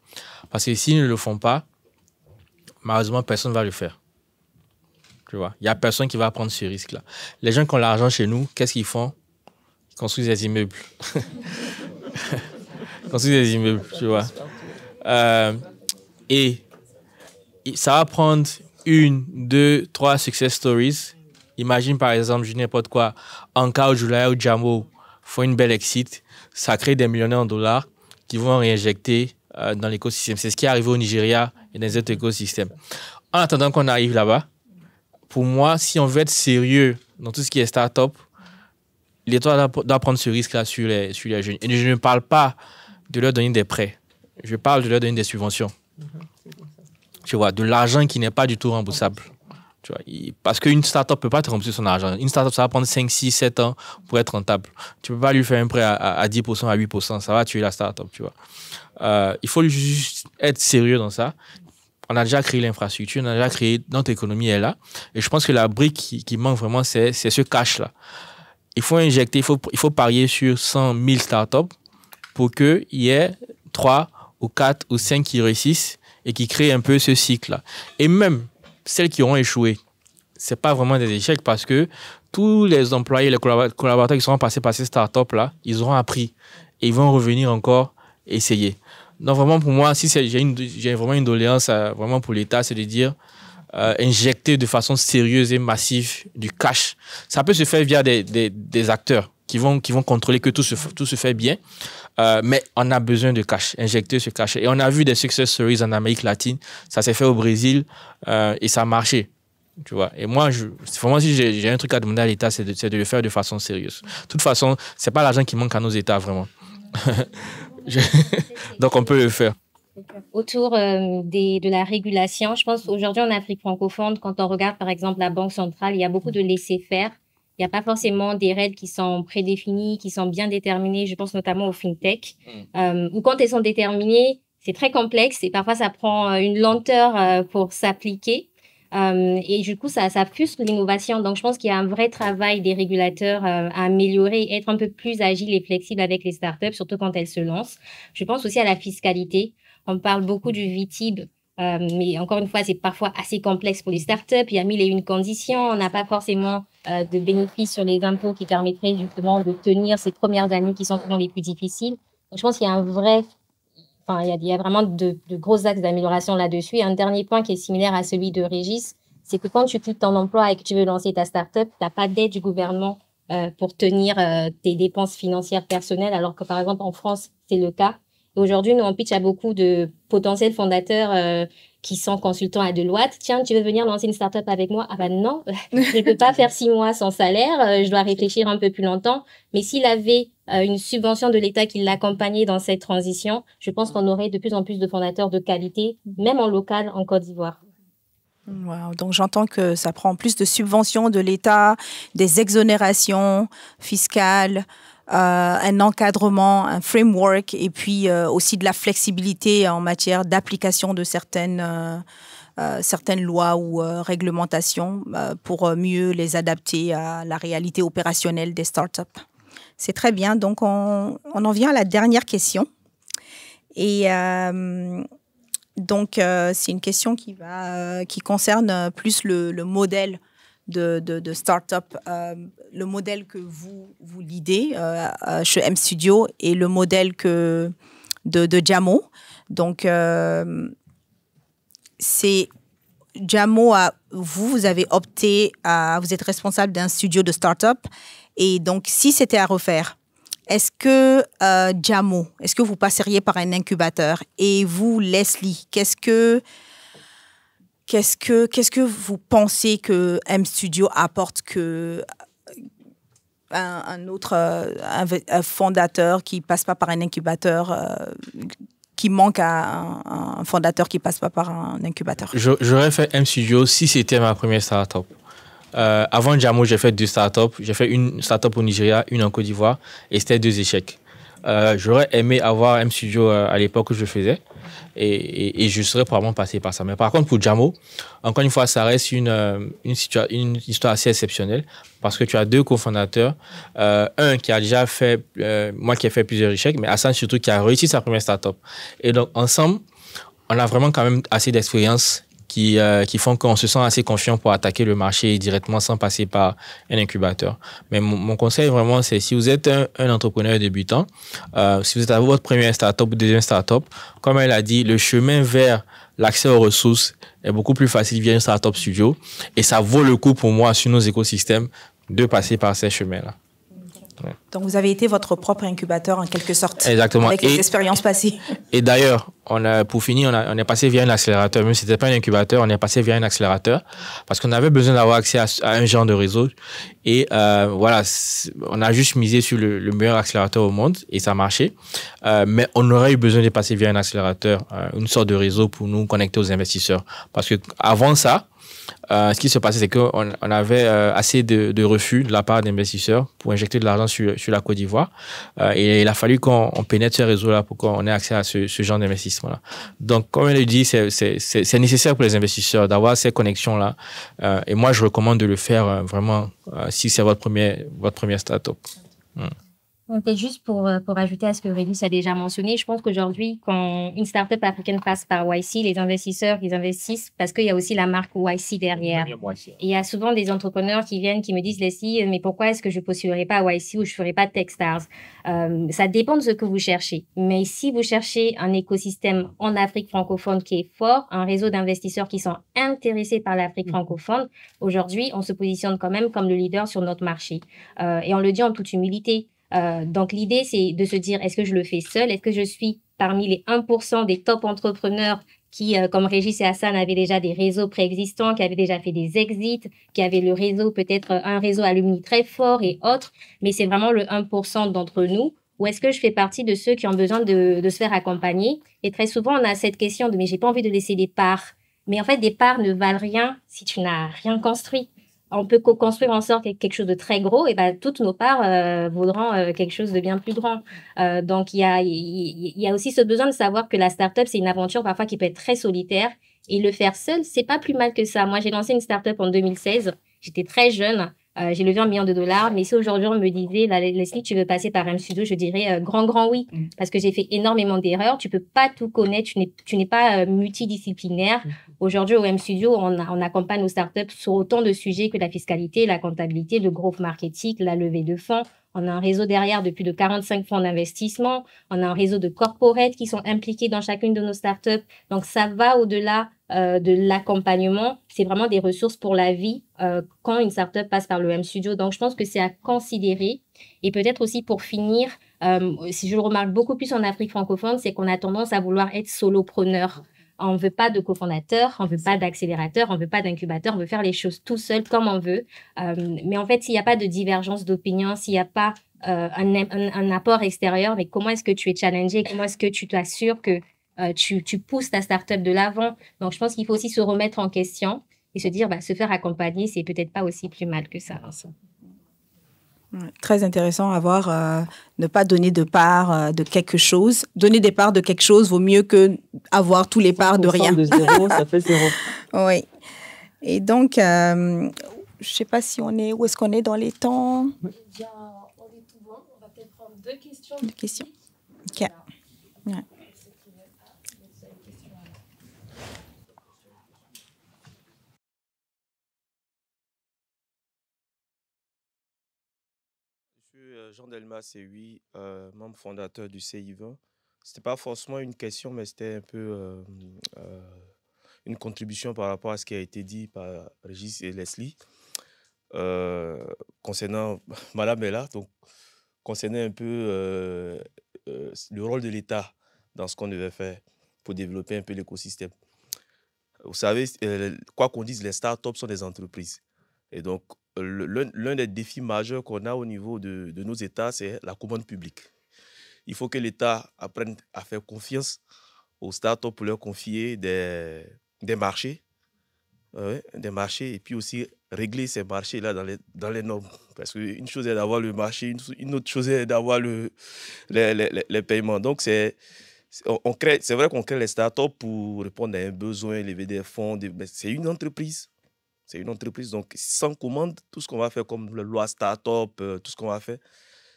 Parce que s'ils ne le font pas, malheureusement, personne ne va le faire. Tu vois, il n'y a personne qui va prendre ce risque-là. Les gens qui ont l'argent chez nous, qu'est-ce qu'ils font? Ils construisent des immeubles. Ils construisent des immeubles, tu vois. Et ça va prendre 1, 2, 3 success stories. Imagine par exemple, je dis n'importe quoi, Anka ou Julaya ou Jamo font une belle exit. Ça crée des millionnaires en dollars qui vont réinjecter dans l'écosystème. C'est ce qui est arrivé au Nigeria et dans les autres écosystèmes. En attendant qu'on arrive là-bas, pour moi, si on veut être sérieux dans tout ce qui est start-up, l'État doit prendre ce risque-là sur les jeunes. Et je ne parle pas de leur donner des prêts. Je parle de leur donner des subventions. Tu vois, de l'argent qui n'est pas du tout remboursable. Tu vois, parce qu'une start-up ne peut pas te rembourser son argent. Une start-up, ça va prendre 5, 6, 7 ans pour être rentable. Tu ne peux pas lui faire un prêt à 10%, à 8%. Ça va tuer la start-up, tu vois. Il faut juste être sérieux dans ça. On a déjà créé l'infrastructure, on a déjà créé, notre économie est là. Et je pense que la brique qui manque vraiment, c'est ce cash-là. Il faut injecter, il faut parier sur 100 000 startups pour qu'il y ait 3 ou 4 ou 5 qui réussissent et qui créent un peu ce cycle-là. Et même celles qui auront échoué, ce n'est pas vraiment des échecs parce que tous les employés, les collaborateurs qui seront passés par ces startups-là, ils auront appris et ils vont revenir encore essayer. Donc vraiment pour moi, si j'ai vraiment une doléance vraiment pour l'État, c'est de dire injecter de façon sérieuse et massive du cash. Ça peut se faire via des acteurs qui vont contrôler que tout se fait bien, mais on a besoin de cash, injecter ce cash. Et on a vu des success stories en Amérique latine, ça s'est fait au Brésil et ça a marché. Tu vois. Et moi, vraiment, si j'ai un truc à demander à l'État, c'est de le faire de façon sérieuse. De toute façon, ce n'est pas l'argent qui manque à nos États, vraiment. Donc, on peut le faire. Autour de la régulation, je pense aujourd'hui en Afrique francophone, quand on regarde par exemple la Banque centrale, il y a beaucoup de laisser-faire. Il n'y a pas forcément des règles qui sont prédéfinies, qui sont bien déterminées. Je pense notamment aux fintech. Ou quand elles sont déterminées, c'est très complexe et parfois ça prend une lenteur pour s'appliquer. Et du coup, ça frustre l'innovation. Donc, je pense qu'il y a un vrai travail des régulateurs à améliorer, être un peu plus agile et flexible avec les startups, surtout quand elles se lancent. Je pense aussi à la fiscalité. On parle beaucoup du VTIB, mais encore une fois, c'est parfois assez complexe pour les startups. Il y a 1001 conditions. On n'a pas forcément de bénéfices sur les impôts qui permettraient justement de tenir ces premières années qui sont souvent les plus difficiles. Donc, je pense qu'il y a un vrai... Enfin, il y a vraiment de gros axes d'amélioration là-dessus. Et un dernier point qui est similaire à celui de Régis, c'est que quand tu quittes ton emploi et que tu veux lancer ta start-up, tu n'as pas d'aide du gouvernement pour tenir tes dépenses financières personnelles, alors que par exemple en France, c'est le cas. Et aujourd'hui, nous, on pitch à beaucoup de potentiels fondateurs qui sont consultants à Deloitte. Tiens, tu veux venir lancer une start-up avec moi? Ah ben non, je ne peux pas faire 6 mois sans salaire, je dois réfléchir un peu plus longtemps. Mais s'il avait une subvention de l'État qui l'accompagnait dans cette transition, je pense qu'on aurait de plus en plus de fondateurs de qualité, même en local, en Côte d'Ivoire. Wow. Donc, j'entends que ça prend plus de subventions de l'État, des exonérations fiscales, un encadrement, un framework et puis aussi de la flexibilité en matière d'application de certaines lois ou réglementations pour mieux les adapter à la réalité opérationnelle des startups. C'est très bien. Donc, on en vient à la dernière question. Et donc, c'est une question qui concerne plus le modèle de start-up, le modèle que vous leadez chez M Studio et le modèle de Jamo. Donc, c'est Jamo, vous avez opté vous êtes responsable d'un studio de start-up. Et donc, si c'était à refaire, est-ce que Jamo, est-ce que vous passeriez par un incubateur? Et vous, Leslie, qu'est-ce que vous pensez que M Studio apporte que un autre un fondateur qui ne passe pas par un incubateur, qui manque à un fondateur qui ne passe pas par un incubateur? J'aurais fait M Studio si c'était ma première startup. Avant Jamo, j'ai fait 2 startups. J'ai fait une startup au Nigeria, une en Côte d'Ivoire, et c'était 2 échecs. J'aurais aimé avoir M Studio à l'époque où je faisais, et je serais probablement passé par ça. Mais par contre, pour Jamo, encore une fois, ça reste une histoire assez exceptionnelle, parce que tu as 2 cofondateurs, un qui a déjà fait, moi qui ai fait plusieurs échecs, mais Hassan surtout qui a réussi sa première startup. Et donc, ensemble, on a vraiment quand même assez d'expérience qui font qu'on se sent assez confiant pour attaquer le marché directement sans passer par un incubateur. Mais mon conseil vraiment, c'est si vous êtes un entrepreneur débutant, si vous êtes à votre première startup ou deuxième startup, comme elle a dit, le chemin vers l'accès aux ressources est beaucoup plus facile via une startup studio, et ça vaut le coup pour moi sur nos écosystèmes de passer par ces chemins-là. Ouais. Donc, vous avez été votre propre incubateur en quelque sorte. Exactement. Avec les expériences passées. Et d'ailleurs, pour finir, on est passé via un accélérateur. Même si ce n'était pas un incubateur, on est passé via un accélérateur parce qu'on avait besoin d'avoir accès à un genre de réseau. Et voilà, on a juste misé sur le meilleur accélérateur au monde et ça marchait. Mais on aurait eu besoin de passer via un accélérateur, une sorte de réseau pour nous connecter aux investisseurs. Parce que avant ça, ce qui se passait, c'est qu'on avait assez de refus de la part d'investisseurs pour injecter de l'argent sur la Côte d'Ivoire. Et il a fallu qu'on pénètre ce réseau-là pour qu'on ait accès à ce genre d'investissement-là. Donc, comme elle le dit, c'est nécessaire pour les investisseurs d'avoir ces connexions-là. Et moi, je recommande de le faire vraiment si c'est votre première start-up. Peut-être juste pour ajouter à ce que Régis a déjà mentionné, je pense qu'aujourd'hui, quand une startup africaine passe par YC, les investisseurs, ils investissent parce qu'il y a aussi la marque YC derrière. Et il y a souvent des entrepreneurs qui viennent, qui me disent, Leslie, mais pourquoi est-ce que je ne postulerai pas à YC ou je ne ferai pas Techstars? Ça dépend de ce que vous cherchez. Mais si vous cherchez un écosystème en Afrique francophone qui est fort, un réseau d'investisseurs qui sont intéressés par l'Afrique francophone, aujourd'hui, on se positionne quand même comme le leader sur notre marché. Et on le dit en toute humilité. Donc, l'idée, c'est de se dire, est-ce que je le fais seul? Est-ce que je suis parmi les 1% des top entrepreneurs qui, comme Régis et Hassan, avaient déjà des réseaux préexistants, qui avaient déjà fait des exits, qui avaient le réseau, peut-être un réseau alumni très fort et autres, mais c'est vraiment le 1% d'entre nous? Ou est-ce que je fais partie de ceux qui ont besoin de se faire accompagner? Et très souvent, on a cette question de, mais j'ai pas envie de laisser des parts. Mais en fait, des parts ne valent rien si tu n'as rien construit. On peut co-construire en sorte quelque chose de très gros, et ben toutes nos parts vaudront quelque chose de bien plus grand. Donc, il y a aussi ce besoin de savoir que la startup, c'est une aventure parfois qui peut être très solitaire. Et le faire seul, c'est pas plus mal que ça. Moi, j'ai lancé une startup en 2016. J'étais très jeune. J'ai levé $1 million. Mais si aujourd'hui, on me disait, Leslie, tu veux passer par M Studio, je dirais grand oui. Parce que j'ai fait énormément d'erreurs. Tu peux pas tout connaître. Tu n'es pas multidisciplinaire. Aujourd'hui, au M Studio, on accompagne nos startups sur autant de sujets que la fiscalité, la comptabilité, le growth marketing, la levée de fonds. On a un réseau derrière de plus de 45 fonds d'investissement. On a un réseau de corporates qui sont impliqués dans chacune de nos startups. Donc, ça va au-delà de l'accompagnement. C'est vraiment des ressources pour la vie quand une startup passe par le M Studio. Donc, je pense que c'est à considérer. Et peut-être aussi pour finir, si je le remarque beaucoup plus en Afrique francophone, c'est qu'on a tendance à vouloir être solopreneur. On ne veut pas de cofondateur, on ne veut pas d'accélérateur, on ne veut pas d'incubateur, on veut faire les choses tout seul comme on veut. Mais en fait, s'il n'y a pas de divergence d'opinion, s'il n'y a pas un apport extérieur, mais comment est-ce que tu es challengé, comment est-ce que tu t'assures que tu pousses ta startup de l'avant. Donc, je pense qu'il faut aussi se remettre en question et se dire, se faire accompagner, c'est peut-être pas aussi plus mal que ça. Très intéressant à voir. Ne pas donner de part de quelque chose. Donner des parts de quelque chose vaut mieux que avoir tous les parts de rien. De zéro, ça fait zéro. Oui. Et donc, je ne sais pas si on est... Où est-ce qu'on est dans les temps? On est tout bon. On va peut-être prendre 2 questions. 2 questions. OK. Ouais. Jean Delmas, c'est oui, membre fondateur du CI20. Ce n'était pas forcément une question, mais c'était un peu une contribution par rapport à ce qui a été dit par Régis et Leslie concernant Madame Ella, donc concernant un peu le rôle de l'État dans ce qu'on devait faire pour développer un peu l'écosystème. Vous savez, quoi qu'on dise, les startups sont des entreprises. Et donc, l'un des défis majeurs qu'on a au niveau de nos États, c'est la commande publique. Il faut que l'État apprenne à faire confiance aux startups pour leur confier des marchés, et puis aussi régler ces marchés-là dans les normes. Parce qu'une chose est d'avoir le marché, une autre chose est d'avoir les paiements. Donc, c'est vrai qu'on crée les startups pour répondre à un besoin, lever des fonds, mais c'est une entreprise. C'est une entreprise. Donc, sans commande, tout ce qu'on va faire comme la loi startup, tout ce qu'on va faire.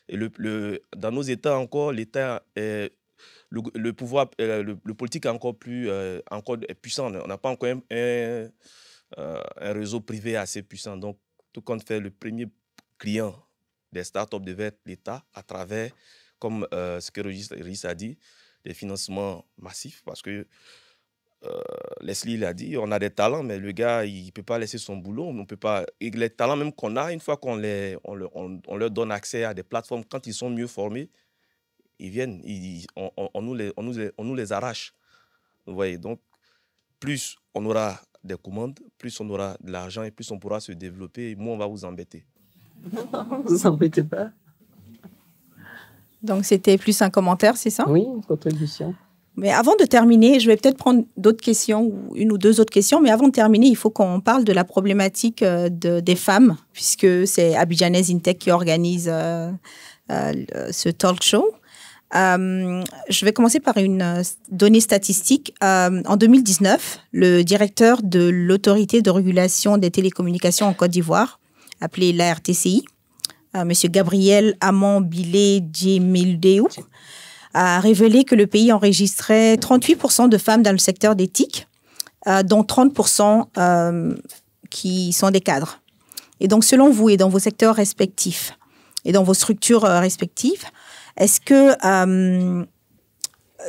Et dans nos États encore, l'État est le pouvoir, le politique est encore plus encore puissant. On n'a pas encore un réseau privé assez puissant. Donc, tout compte fait, le premier client des startups devait être l'État à travers, comme ce que Régis a dit, des financements massifs. Parce que Leslie l'a dit, on a des talents, mais le gars, il ne peut pas laisser son boulot. On peut pas, et les talents même qu'on a, une fois qu'on leur donne accès à des plateformes, quand ils sont mieux formés, ils viennent, on nous les arrache. Vous voyez, donc, plus on aura des commandes, plus on aura de l'argent et plus on pourra se développer, et moins on va vous embêter. Vous embêtez pas. Donc, c'était plus un commentaire, c'est ça? Oui, une contribution. Mais avant de terminer, je vais peut-être prendre d'autres questions, ou une ou deux autres questions, mais avant de terminer, il faut qu'on parle de la problématique des femmes, puisque c'est Abidjanaise InTech qui organise ce talk show. Je vais commencer par une donnée statistique. En 2019, le directeur de l'autorité de régulation des télécommunications en Côte d'Ivoire, appelé l'ARTCI, M. Gabriel Amon-Bilé Djemeldéou, a révélé que le pays enregistrait 38% de femmes dans le secteur des TIC, dont 30% qui sont des cadres. Et donc, selon vous et dans vos secteurs respectifs et dans vos structures respectives, est-ce que,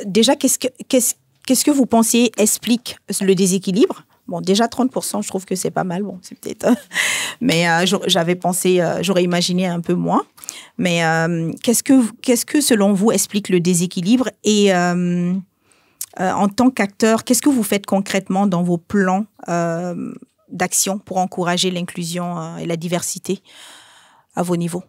déjà, qu'est-ce que vous pensiez explique le déséquilibre? Bon, déjà 30%, je trouve que c'est pas mal. Bon, c'est peut-être... mais j'avais pensé, j'aurais imaginé un peu moins. Mais qu'est-ce que, selon vous, explique le déséquilibre? Et en tant qu'acteur, qu'est-ce que vous faites concrètement dans vos plans d'action pour encourager l'inclusion et la diversité à vos niveaux?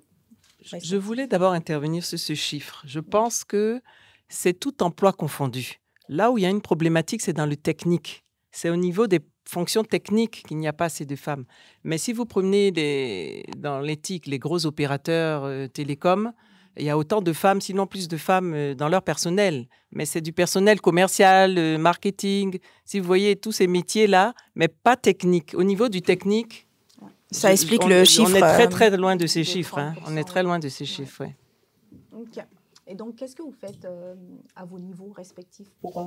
Je voulais d'abord intervenir sur ce chiffre. Je pense que c'est tout emploi confondu. Là où il y a une problématique, c'est dans le technique. C'est au niveau des fonctions techniques qu'il n'y a pas assez de femmes. Mais si vous prenez dans l'éthique les gros opérateurs télécoms, il y a autant de femmes, sinon plus de femmes dans leur personnel. Mais c'est du personnel commercial, marketing, si vous voyez tous ces métiers-là, mais pas technique. Au niveau du technique, ça explique le chiffre. On est très, très loin de ces chiffres. Hein. On est très loin de ces chiffres, oui. Okay. Et donc, qu'est-ce que vous faites à vos niveaux respectifs pour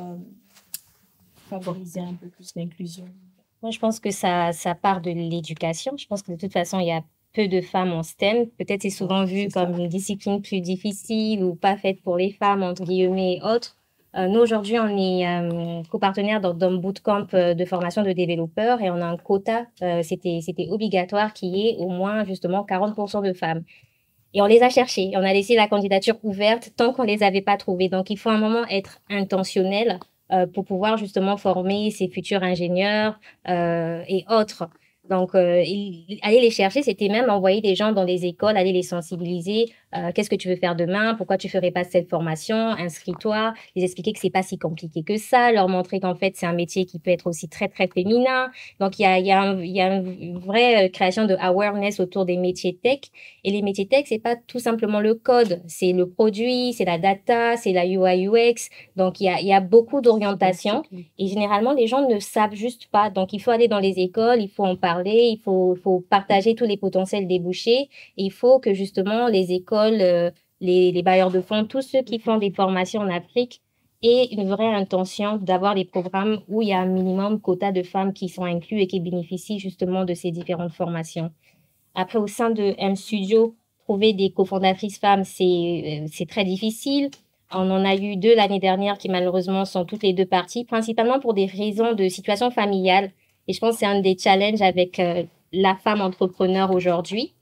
favoriser un peu plus l'inclusion? Moi, je pense que ça part de l'éducation. Je pense que de toute façon, il y a peu de femmes en STEM. Peut-être c'est souvent vu comme une discipline plus difficile ou pas faite pour les femmes, entre guillemets, et autres. Nous, aujourd'hui, on est copartenaire dans Bootcamp de formation de développeurs et on a un quota, c'était obligatoire, qui est au moins justement 40% de femmes. Et on les a cherchées. On a laissé la candidature ouverte tant qu'on les avait pas trouvées. Donc, il faut à un moment être intentionnel pour pouvoir justement former ces futurs ingénieurs et autres. Donc, aller les chercher, c'était même envoyer des gens dans les écoles, aller les sensibiliser. Qu'est-ce que tu veux faire demain? Pourquoi tu ferais pas cette formation? Inscris-toi. Les expliquer que c'est pas si compliqué que ça. Leur montrer qu'en fait, c'est un métier qui peut être aussi très, très féminin. Donc, il y a une vraie création de awareness autour des métiers tech. Et les métiers tech, c'est pas tout simplement le code. C'est le produit, c'est la data, c'est la UI UX. Donc, il y a beaucoup d'orientation. Et généralement, les gens ne savent juste pas. Donc, il faut aller dans les écoles, il faut en parler, il faut partager tous les potentiels débouchés. Et il faut que justement les écoles, les bailleurs de fonds, tous ceux qui font des formations en Afrique aient une vraie intention d'avoir des programmes où il y a un minimum quota de femmes qui sont inclus et qui bénéficient justement de ces différentes formations. Après, au sein de M-Studio, trouver des cofondatrices femmes, c'est très difficile. On en a eu 2 l'année dernière qui malheureusement sont toutes les 2 parties, principalement pour des raisons de situation familiale. Et je pense que c'est un des challenges avec la femme entrepreneur aujourd'hui.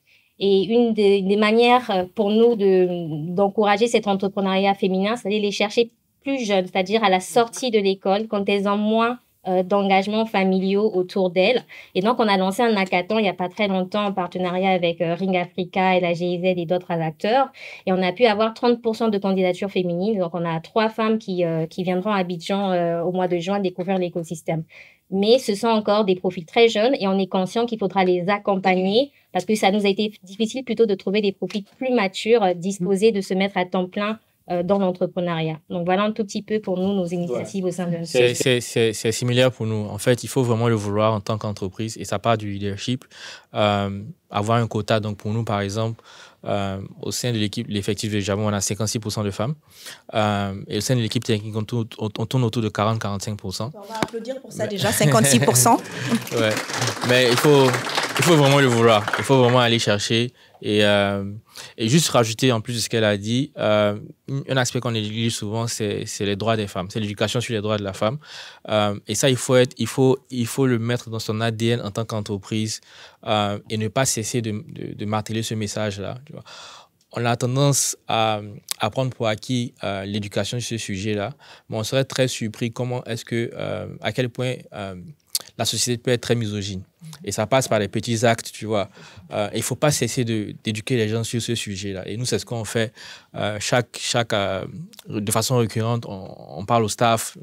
Et une des manières pour nous d'encourager cet entrepreneuriat féminin, c'est d'aller les chercher plus jeunes, c'est-à-dire à la sortie de l'école, quand elles ont moins d'engagements familiaux autour d'elles. Et donc, on a lancé un hackathon il n'y a pas très longtemps en partenariat avec Ring Africa et la GIZ et d'autres acteurs. Et on a pu avoir 30% de candidatures féminines. Donc, on a 3 femmes qui viendront à Abidjan au mois de juin découvrir l'écosystème. Mais ce sont encore des profils très jeunes et on est conscient qu'il faudra les accompagner parce que ça nous a été difficile plutôt de trouver des profils plus matures, disposés de se mettre à temps plein dans l'entrepreneuriat. Donc, voilà un tout petit peu pour nous nos initiatives au sein de C'est similaire pour nous. En fait, il faut vraiment le vouloir en tant qu'entreprise et ça part du leadership. Avoir un quota, donc pour nous, par exemple, au sein de l'équipe, l'effectif de Jamon, on a 56% de femmes. Et au sein de l'équipe technique, on tourne autour de 40-45%. On va applaudir pour ça déjà, 56%. Ouais. Mais il faut vraiment le vouloir. Il faut vraiment aller chercher. Et juste rajouter, en plus de ce qu'elle a dit, un aspect qu'on néglige souvent, c'est les droits des femmes. C'est l'éducation sur les droits de la femme. Et ça, il faut le mettre dans son ADN en tant qu'entreprise et ne pas cesser de marteler ce message-là. Tu vois. On a tendance à prendre pour acquis l'éducation sur ce sujet-là, mais on serait très surpris à quel point la société peut être très misogyne. Et ça passe par les petits actes, tu vois. Il ne faut pas cesser d'éduquer les gens sur ce sujet-là. Et nous, c'est ce qu'on fait de façon récurrente. On parle au staff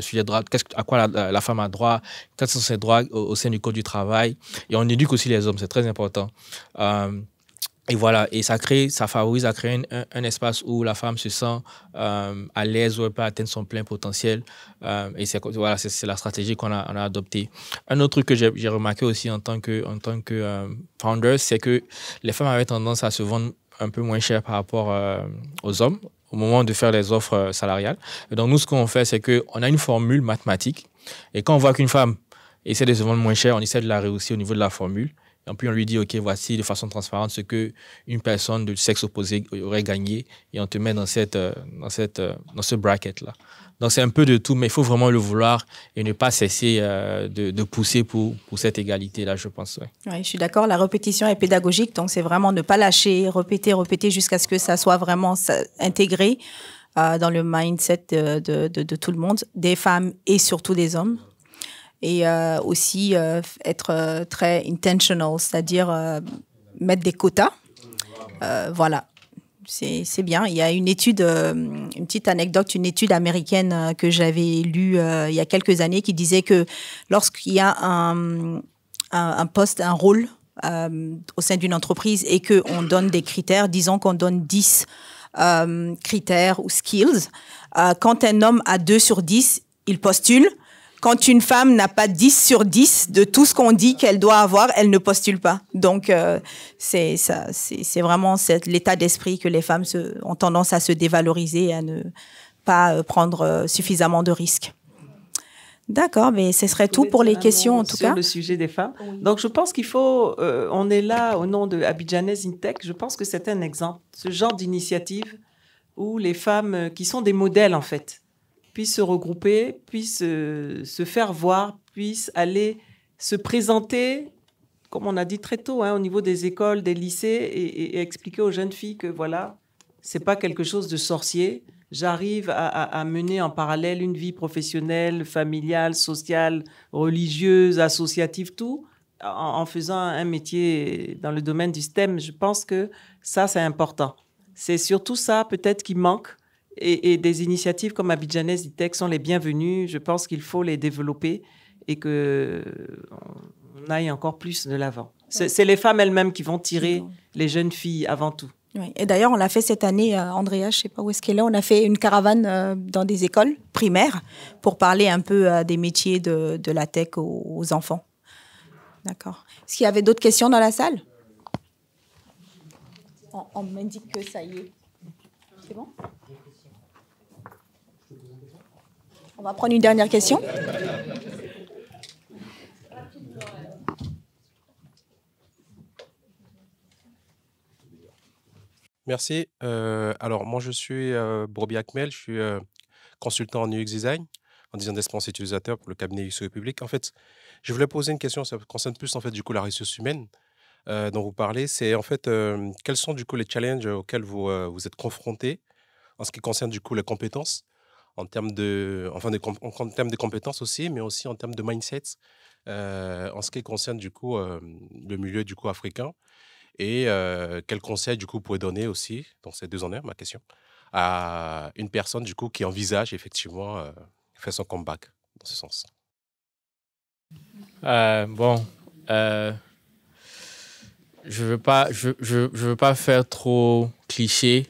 sur les droits, à quoi la femme a droit, quels sont ses droits au sein du Code du travail. Et on éduque aussi les hommes, c'est très important. Et voilà, et ça favorise à créer un espace où la femme se sent à l'aise, où elle peut atteindre son plein potentiel. Et c'est la stratégie qu'on a adoptée. Un autre truc que j'ai remarqué aussi en tant que founder, c'est que les femmes avaient tendance à se vendre un peu moins cher par rapport aux hommes au moment de faire les offres salariales. Et donc nous, ce qu'on fait, c'est qu'on a une formule mathématique. Et quand on voit qu'une femme essaie de se vendre moins cher, on essaie de la rehausser au niveau de la formule. Et puis on lui dit, OK, voici de façon transparente ce qu'une personne de sexe opposé aurait gagné. Et on te met dans ce bracket-là. Donc c'est un peu de tout, mais il faut vraiment le vouloir et ne pas cesser de pousser pour cette égalité-là, je pense. Ouais. Oui, je suis d'accord. La répétition est pédagogique. Donc c'est vraiment ne pas lâcher, répéter jusqu'à ce que ça soit vraiment intégré dans le mindset de tout le monde, des femmes et surtout des hommes. Et aussi être très intentional, c'est-à-dire mettre des quotas. Voilà, c'est bien. Il y a une étude, une petite anecdote, une étude américaine que j'avais lue il y a quelques années qui disait que lorsqu'il y a un poste, un rôle au sein d'une entreprise et qu'on donne des critères, disons qu'on donne 10 critères ou skills, quand un homme a 2 sur 10, il postule. Quand une femme n'a pas 10 sur 10 de tout ce qu'on dit qu'elle doit avoir, elle ne postule pas. Donc, c'est vraiment l'état d'esprit que les femmes ont tendance à se dévaloriser et à ne pas prendre suffisamment de risques. D'accord, mais ce serait tout pour les questions en tout cas. Sur le sujet des femmes. Oui. Donc, je pense qu'il faut, on est là au nom de Abidjanaise InTech. Je pense que c'est un exemple, ce genre d'initiative où les femmes qui sont des modèles en fait, puissent se regrouper, puissent se faire voir, puissent aller se présenter, comme on a dit très tôt, au niveau des écoles, des lycées, et expliquer aux jeunes filles que voilà, c'est pas quelque chose de sorcier. J'arrive à mener en parallèle une vie professionnelle, familiale, sociale, religieuse, associative, tout, en faisant un métier dans le domaine du STEM. Je pense que ça, c'est important. C'est surtout ça, peut-être, qui manque. Et des initiatives comme Abidjanaise InTech sont les bienvenues. Je pense qu'il faut les développer et qu'on aille encore plus de l'avant. C'est les femmes elles-mêmes qui vont tirer les jeunes filles avant tout. Oui. Et d'ailleurs, on l'a fait cette année, Andrea, je ne sais pas où est-ce qu'elle est, on a fait une caravane dans des écoles primaires pour parler un peu des métiers de la tech aux enfants. D'accord. Est-ce qu'il y avait d'autres questions dans la salle? On m'indique que ça y est. C'est bon? On va prendre une dernière question. Merci. Alors, moi, je suis Bourbi Akmel, je suis consultant en UX Design, en design d'expérience utilisateur pour le cabinet UX République. En fait, je voulais poser une question, ça concerne plus en fait, du coup, la ressource humaine dont vous parlez. C'est en fait, quels sont du coup les challenges auxquels vous êtes confrontés en ce qui concerne du coup les compétences en termes en termes de compétences aussi, mais aussi en termes de mindset, en ce qui concerne du coup le milieu du coup africain. Et quel conseil du coup vous pouvez donner aussi, donc c'est 2 en 1 ma question, à une personne du coup qui envisage effectivement faire son comeback dans ce sens. Bon, je veux pas faire trop cliché,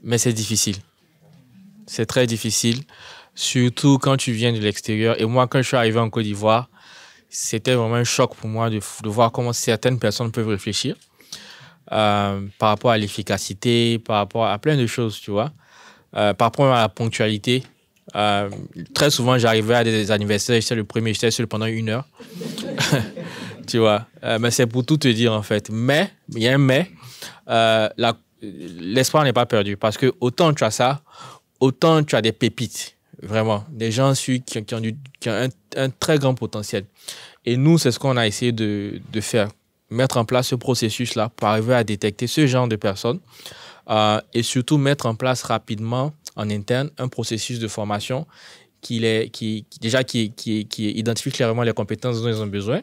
mais c'est difficile. C'est très difficile, surtout quand tu viens de l'extérieur. Et moi, quand je suis arrivé en Côte d'Ivoire, c'était vraiment un choc pour moi de voir comment certaines personnes peuvent réfléchir par rapport à l'efficacité, par rapport à plein de choses, tu vois. Par rapport à la ponctualité. Très souvent, j'arrivais à des anniversaires, j'étais le premier, j'étais seul pendant 1 heure. Tu vois. Mais c'est pour tout te dire, en fait. Mais, il y a un mais, l'espoir n'est pas perdu. Parce que autant tu as ça, autant tu as des pépites. Vraiment. Des gens qui ont un très grand potentiel. Et nous, c'est ce qu'on a essayé de faire. Mettre en place ce processus-là pour arriver à détecter ce genre de personnes. Et surtout, mettre en place rapidement, en interne, un processus de formation qui identifie clairement les compétences dont ils ont besoin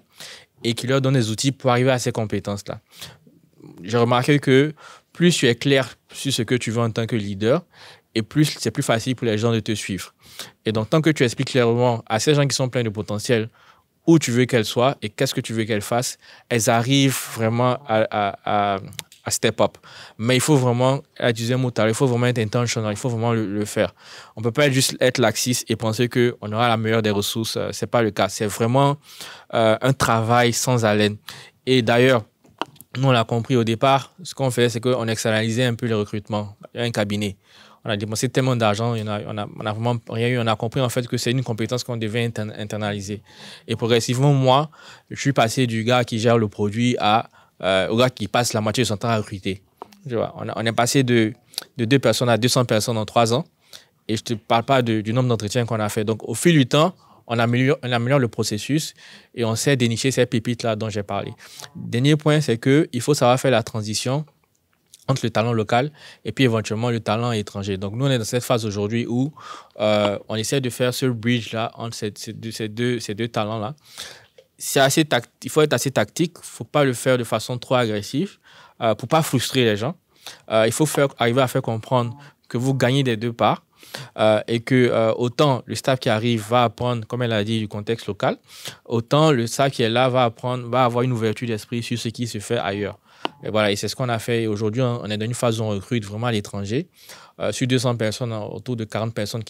et qui leur donne des outils pour arriver à ces compétences-là. J'ai remarqué que plus tu es clair sur ce que tu veux en tant que leader, et plus c'est plus facile pour les gens de te suivre. Et donc, tant que tu expliques clairement à ces gens qui sont pleins de potentiel où tu veux qu'elles soient et qu'est-ce que tu veux qu'elles fassent, elles arrivent vraiment à step up. Mais il faut vraiment, à utiliser un mot il faut vraiment être intentional, il faut vraiment le faire. On ne peut pas juste être laxiste et penser qu'on aura la meilleure des ressources. Ce n'est pas le cas. C'est vraiment un travail sans haleine. Et d'ailleurs, nous, on l'a compris au départ, ce qu'on fait, c'est qu'on externalisait un peu le recrutement. Il y a un cabinet. On a dépensé tellement d'argent, on a vraiment rien eu. On a compris en fait que c'est une compétence qu'on devait internaliser. Et progressivement, moi, je suis passé du gars qui gère le produit au gars qui passe la moitié de son temps à recruter. Tu vois, on est passé de 2 personnes à 200 personnes en 3 ans. Et je ne te parle pas du nombre d'entretiens qu'on a fait. Donc, au fil du temps, on améliore le processus et on sait dénicher ces pépites-là dont j'ai parlé. Dernier point, c'est qu'il faut savoir faire la transition entre le talent local et puis éventuellement le talent étranger. Donc, nous, on est dans cette phase aujourd'hui où on essaie de faire ce bridge-là entre ces deux talents-là. Il faut être assez tactique. Il ne faut pas le faire de façon trop agressive pour ne pas frustrer les gens. Il faut arriver à faire comprendre que vous gagnez des 2 parts et que autant le staff qui arrive va apprendre, comme elle a dit, du contexte local, autant le staff qui est là va avoir une ouverture d'esprit sur ce qui se fait ailleurs. Et voilà, et c'est ce qu'on a fait. Aujourd'hui, on est dans une phase où on recrute vraiment à l'étranger. Sur 200 personnes, autour de 40 personnes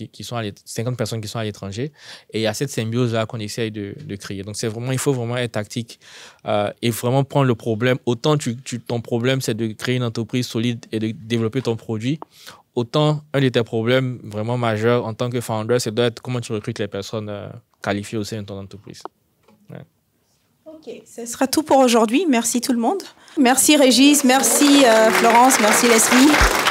50 personnes qui sont à l'étranger. Et il y a cette symbiose-là qu'on essaye de créer. Donc, il faut vraiment être tactique et vraiment prendre le problème. Autant ton problème, c'est de créer une entreprise solide et de développer ton produit. Autant, un de tes problèmes vraiment majeurs en tant que founder, c'est d'être comment tu recrutes les personnes qualifiées au sein de ton entreprise. Ouais. Ok, ce sera tout pour aujourd'hui. Merci tout le monde. Merci Régis, merci Florence, merci Leslie.